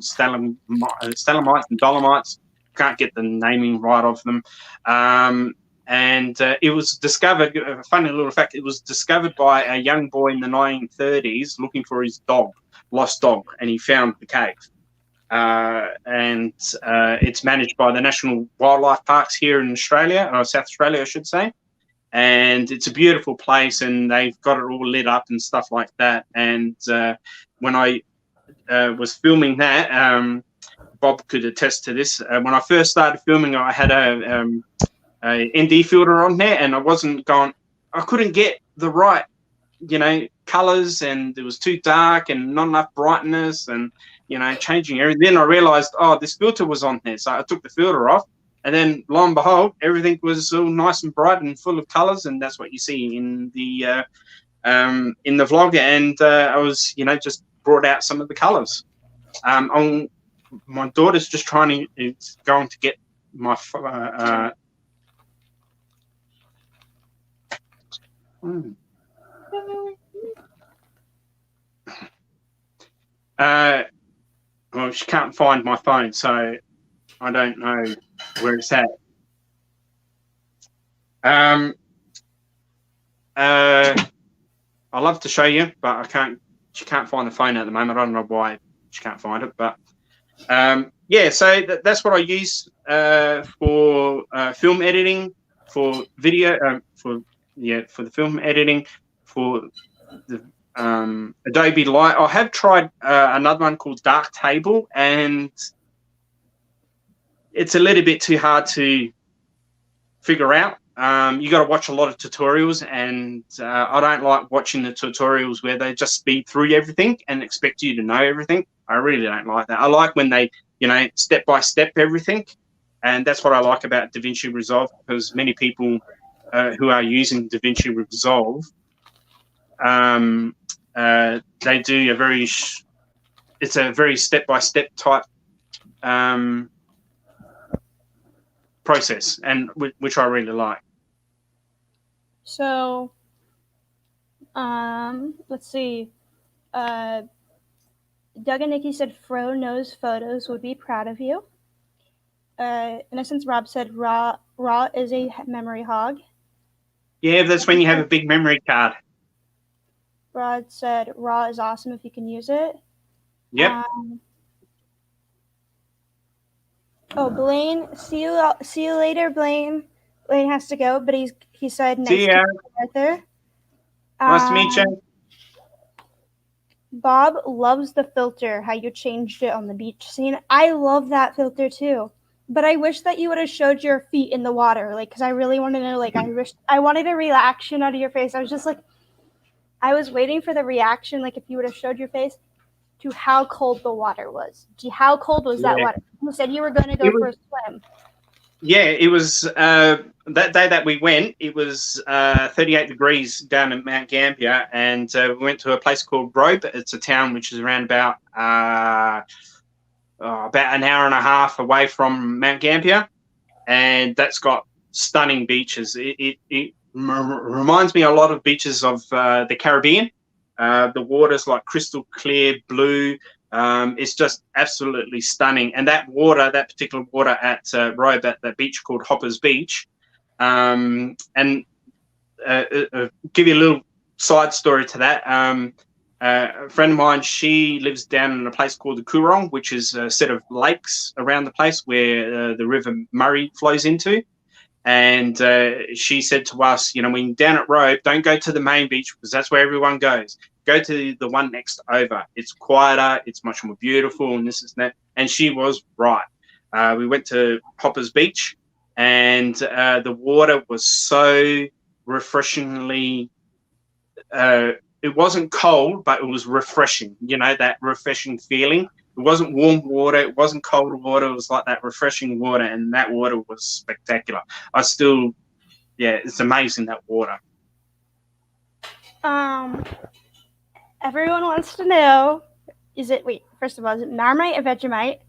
dolomites. Can't get the naming right of them. And it was discovered, a funny little fact, it was discovered by a young boy in the 1930s looking for his lost dog, and he found the cave. And it's managed by the National Wildlife Parks here in Australia, or South Australia, I should say. And it's a beautiful place, and they've got it all lit up and stuff like that. And when I was filming that, Bob could attest to this. When I first started filming, I had a ND filter on there, and I couldn't get the right, colors, and it was too dark and not enough brightness, and changing everything. Then I realized, this filter was on there, so I took the filter off, and then lo and behold, everything was all nice and bright and full of colors, and that's what you see in the vlog. And I was, just brought out some of the colors. My daughter's just going to get my Well, she can't find my phone, so I don't know where it's at. I love to show you, but I can't. She can't find the phone at the moment. I don't know why she can't find it, but yeah. So that's what I use for film editing, for video, for the film editing, for the Adobe Light. I have tried another one called Darktable, and it's a little bit too hard to figure out. You got to watch a lot of tutorials, and I don't like watching the tutorials where they just speed through everything and expect you to know everything. I really don't like that. I like when they, step by step everything, and that's what I like about DaVinci Resolve, because many people who are using DaVinci Resolve, they do it's a very step by step type process, and which I really like. So, let's see. Doug and Nikki said Fro knows photos, would be proud of you. Innocence Rob said Raw is a memory hog. Yeah, that's when you have a big memory card. Rod said Raw is awesome if you can use it. Yep. Blaine, see you later, Blaine. Blaine has to go, but he said nice See ya. to meet you, Arthur. Nice to meet you. Bob loves the filter, how you changed it on the beach scene. I love that filter too. But I wish that you would have showed your feet in the water, because I really wanted to know, I wanted a reaction out of your face. I was just I was waiting for the reaction, if you would have showed your face to how cold the water was. How cold was that water? You said you were going to go for a swim. Yeah, it was that day that we went, it was 38 degrees down in Mount Gambier, and we went to a place called Robe. It's a town which is around about an hour and a half away from Mount Gambier, and that's got stunning beaches. It reminds me a lot of beaches of the Caribbean. The water's like crystal clear blue. It's just absolutely stunning. And that particular water at Robe, at the beach called Hoppers Beach, and give you a little side story to that. A friend of mine, she lives down in a place called the Coorong, which is a set of lakes around the place where the River Murray flows into. And she said to us, when you're down at Robe, don't go to the main beach, because that's where everyone goes. Go to the one next over. It's quieter. It's much more beautiful, and this and that. And she was right. We went to Hoppers Beach, and the water was so refreshingly. It wasn't cold, but it was refreshing. That refreshing feeling. It wasn't warm water. It wasn't cold water. It was like that refreshing water, and that water was spectacular. It's amazing, that water. Everyone wants to know, first of all, is it Marmite or Vegemite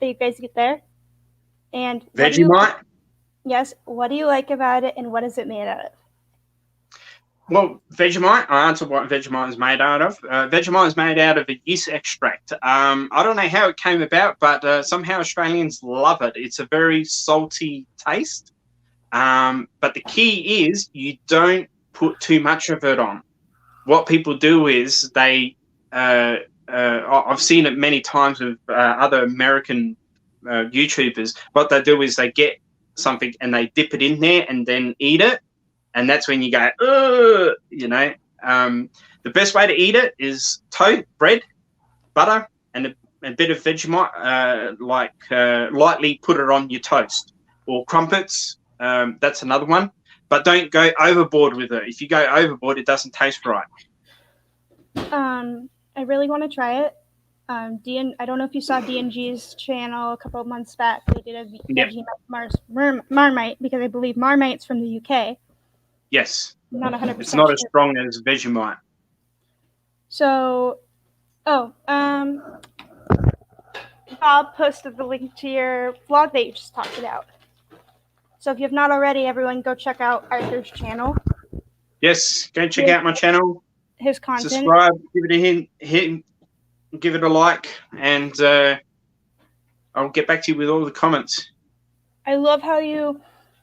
that you guys get there? And Vegemite? Yes. What do you like about it, and what is it made out of? Well, Vegemite, I answered what Vegemite is made out of. Vegemite is made out of a yeast extract. I don't know how it came about, but somehow Australians love it. It's a very salty taste. But the key is you don't put too much of it on. What people do is they, I've seen it many times with other American YouTubers. What they do is they get something and they dip it in there and then eat it. And that's when you go, the best way to eat it is toast, bread, butter, and a bit of Vegemite, lightly put it on your toast. Or crumpets, that's another one. But don't go overboard with it. If you go overboard, it doesn't taste right. I really want to try it. I don't know if you saw DNG's channel a couple of months back. They did a Vegemite Marmite, because I believe Marmite's from the UK. Yes. Not 100%. It's not as strong as Vegemite. So, Bob posted the link to your vlog that you just talked about. So if you have not already, everyone go check out Arthur's channel. Yes, go check out my channel. His content. Subscribe, give it a hit, give it a like, and I'll get back to you with all the comments. I love how you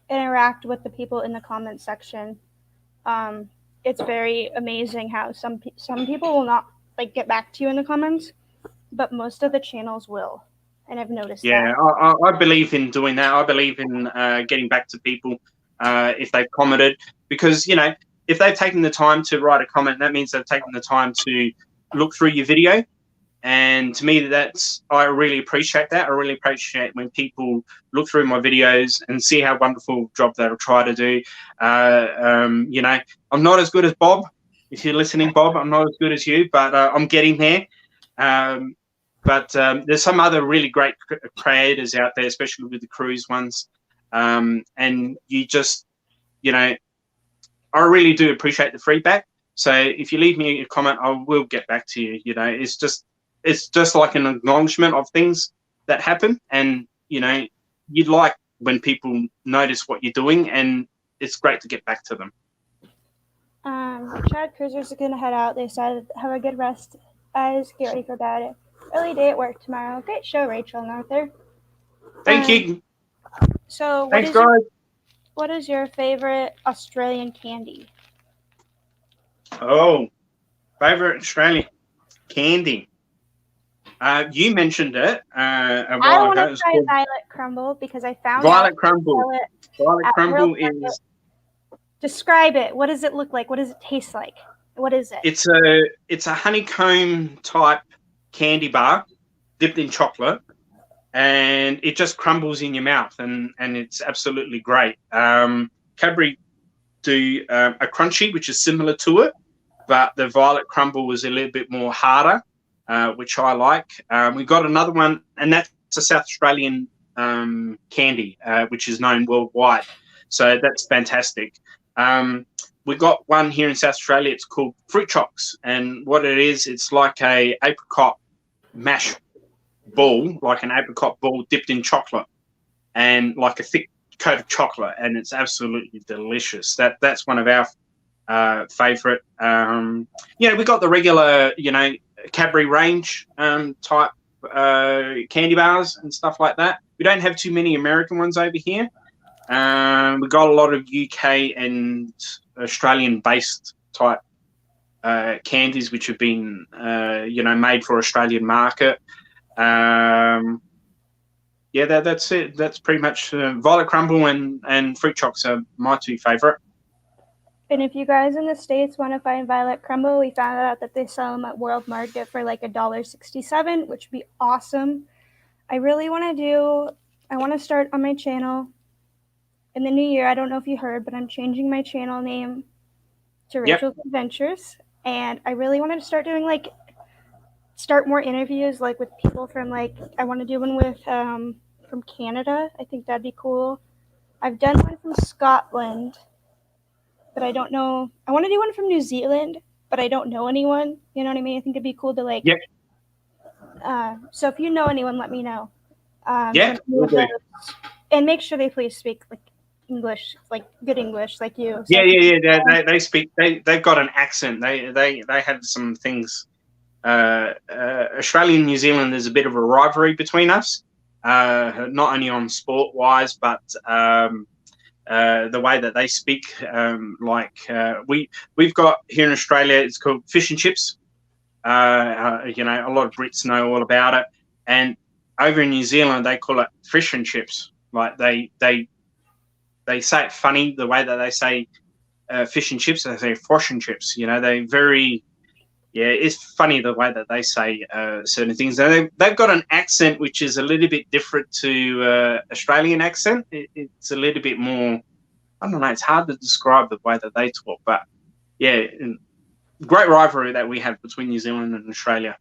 interact with the people in the comment section. It's very amazing how some people will not like get back to you in the comments, but most of the channels will, and I've noticed Yeah, that. I believe in doing that. I believe in getting back to people if they've commented, because, you know, if they've taken the time to write a comment, that means they've taken the time to look through your video. And to me, I really appreciate that. I really appreciate when people look through my videos and see how wonderful job they'll try to do. You know, I'm not as good as Bob. If you're listening, Bob, I'm not as good as you, but I'm getting there. But there's some other really great creators out there, especially with the cruise ones. And you just, you know, I really do appreciate the feedback. So if you leave me a comment, I will get back to you. You know, it's just like an acknowledgement of things that happen. And, you know, you'd like when people notice what you're doing, and it's great to get back to them. Chad Cruisers are going to head out. They said, have a good rest, guys. Get ready for bed. Early day at work tomorrow. Great show, Rachel and Arthur. Thank you. So thanks, guys. What is your favorite Australian candy? Oh, favorite Australian candy. You mentioned it a while ago. I want to try Violet Crumble because I found Violet Crumble. Violet Crumble is. Describe it. What does it look like? What does it taste like? What is it? It's a honeycomb type candy bar dipped in chocolate, and it just crumbles in your mouth, and it's absolutely great. Cadbury do a crunchy, which is similar to it, but the Violet Crumble was a little bit more harder, which I like. We got another one, and that's a South Australian candy, which is known worldwide. So that's fantastic. We got one here in South Australia. It's called Fruit Chocks, and what it is, it's like a apricot mash ball, like an apricot ball dipped in chocolate, and like a thick coat of chocolate, and it's absolutely delicious. That's one of our favorite. You know, we got the regular, you know, Cadbury range type candy bars and stuff like that. We don't have too many American ones over here. We got a lot of UK and Australian-based type candies, which have been, you know, made for Australian market. Yeah, that's it. That's pretty much Violet Crumble and Fruit Chocks are my two favorite. And if you guys in the States want to find Violet Crumble, we found out that they sell them at World Market for like $1.67, which would be awesome. I really want to start on my channel in the new year. I don't know if you heard, but I'm changing my channel name to Rachel's Adventures. And I really wanted to start more interviews, like with people from I want to do one with from Canada. I think that'd be cool. I've done one from Scotland, but I don't know. I want to do one from New Zealand, but I don't know anyone. You know what I mean? I think it'd be cool to so if you know anyone, let me know. Okay. And make sure they please speak English, good English, like you. So they speak. They've got an accent. They have some things. Australia and New Zealand, there's a bit of a rivalry between us, not only on sport wise, but the way that they speak. We've got here in Australia, it's called fish and chips. You know, a lot of Brits know all about it, and over in New Zealand they call it fish and chips. Like they say it funny the way that they say fish and chips. They say frosh and chips. You know, they very. Yeah, it's funny the way that they say certain things. They've got an accent which is a little bit different to Australian accent. It's a little bit more, I don't know, it's hard to describe the way that they talk. But, yeah, great rivalry that we have between New Zealand and Australia.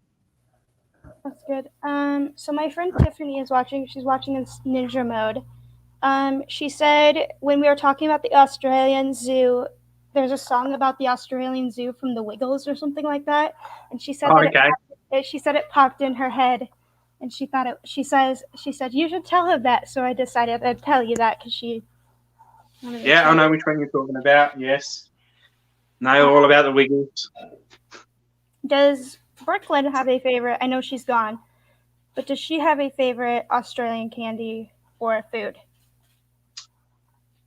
That's good. So my friend Tiffany is watching. She's watching in Ninja mode. She said when we were talking about the Australian Zoo, there's a song about the Australian Zoo from the Wiggles or something like that, and she said she said it popped in her head, and she thought she said you should tell her that. So I decided I'd tell you that because she. Yeah, I know which one you're talking about. Yes, know all about the Wiggles. Does Brooklyn have a favorite? I know she's gone, but does she have a favorite Australian candy or food?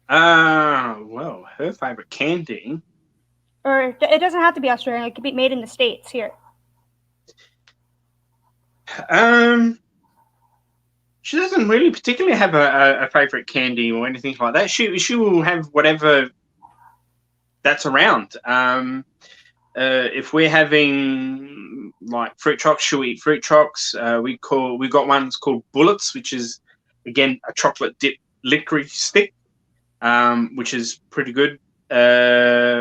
Well, her favorite candy. Or it doesn't have to be Australian. It could be made in the States here. She doesn't really particularly have a favorite candy or anything like that. She will have whatever that's around. If we're having like fruit chocks, she'll eat fruit chocks. We got ones called Bullets, which is again a chocolate dip licorice stick, which is pretty good.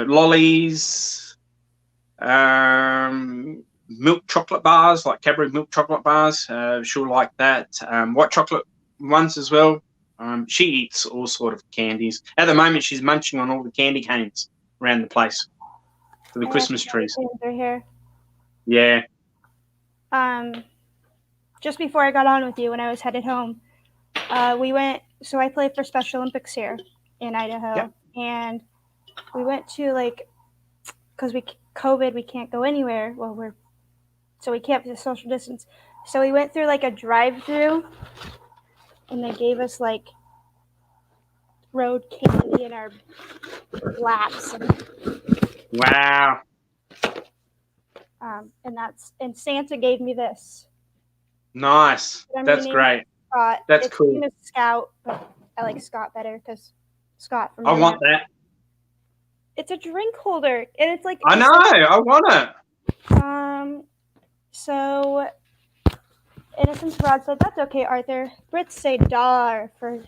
Lollies, milk chocolate bars, like Cadbury milk chocolate bars. She'll like that. White chocolate ones as well. She eats all sort of candies. At the moment, she's munching on all the candy canes around the place for the Christmas trees. Right here. Yeah. Just before I got on with you, when I was headed home, we went. So I play for Special Olympics here in Idaho, and we went to because COVID, we can't go anywhere. Well, so we can't social distance. So we went through a drive-through, and they gave us road candy in our laps. Wow. And Santa gave me this. Nice. That's great. Scott. That's cool. It's Scout, but I like Scott better because Scott. I want that. It's a drink holder, and it's I know. I want it. So Innocence Rod said, "That's okay, Arthur. Brits say dar for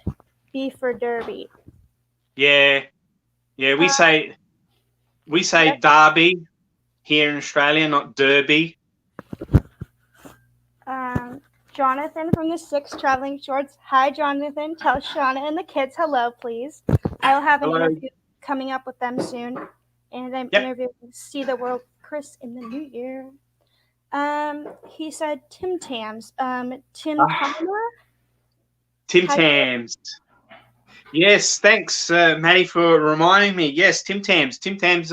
B for Derby." Yeah. We say Derby here in Australia, not Derby. Jonathan from the Six Traveling Shorts. Hi, Jonathan. Tell Shauna and the kids hello, please. I'll have an interview coming up with them soon, and I'm interviewing See the World Chris in the new year. He said Tim Tams. Tim Tams. Yes, thanks, Maddie, for reminding me. Yes, Tim Tams. Tim Tams.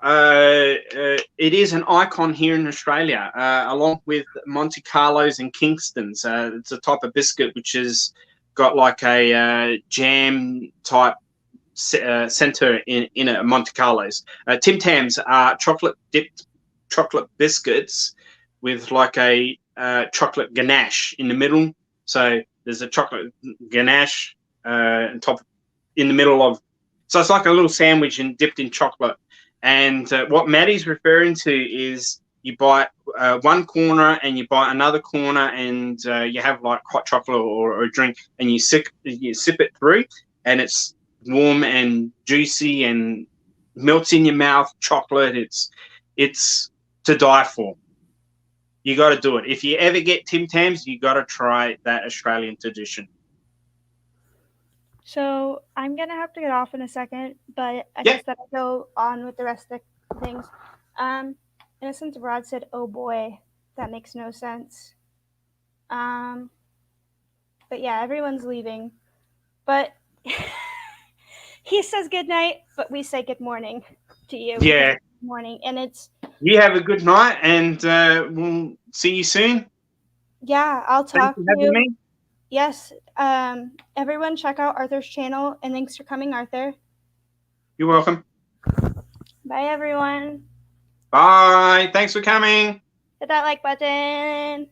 It is an icon here in Australia, along with Monte Carlos and Kingston's. It's a type of biscuit which has got a jam type center in it. Monte Carlos. Tim Tams are chocolate dipped chocolate biscuits with a chocolate ganache in the middle. So there's a chocolate ganache on top, in the middle of. So it's like a little sandwich and dipped in chocolate. And what Maddie's referring to is you buy one corner and you buy another corner, and you have hot chocolate or a drink, and you sip it through, and it's warm and juicy and melts in your mouth. Chocolate, it's to die for. You got to do it. If you ever get Tim Tams, you got to try that Australian tradition. So I'm going to have to get off in a second, but I guess that I'll go on with the rest of the things. Innocence Rod said, "Oh boy, that makes no sense." But yeah, everyone's leaving. But he says good night, but we say good morning to you. Yeah. Good morning. And it's... You have a good night, and we'll see you soon. Yeah, I'll talk to you. Me. Yes. Everyone check out Arthur's channel, and thanks for coming, Arthur. You're welcome. Bye, everyone. Bye. Thanks for coming. Hit that like button.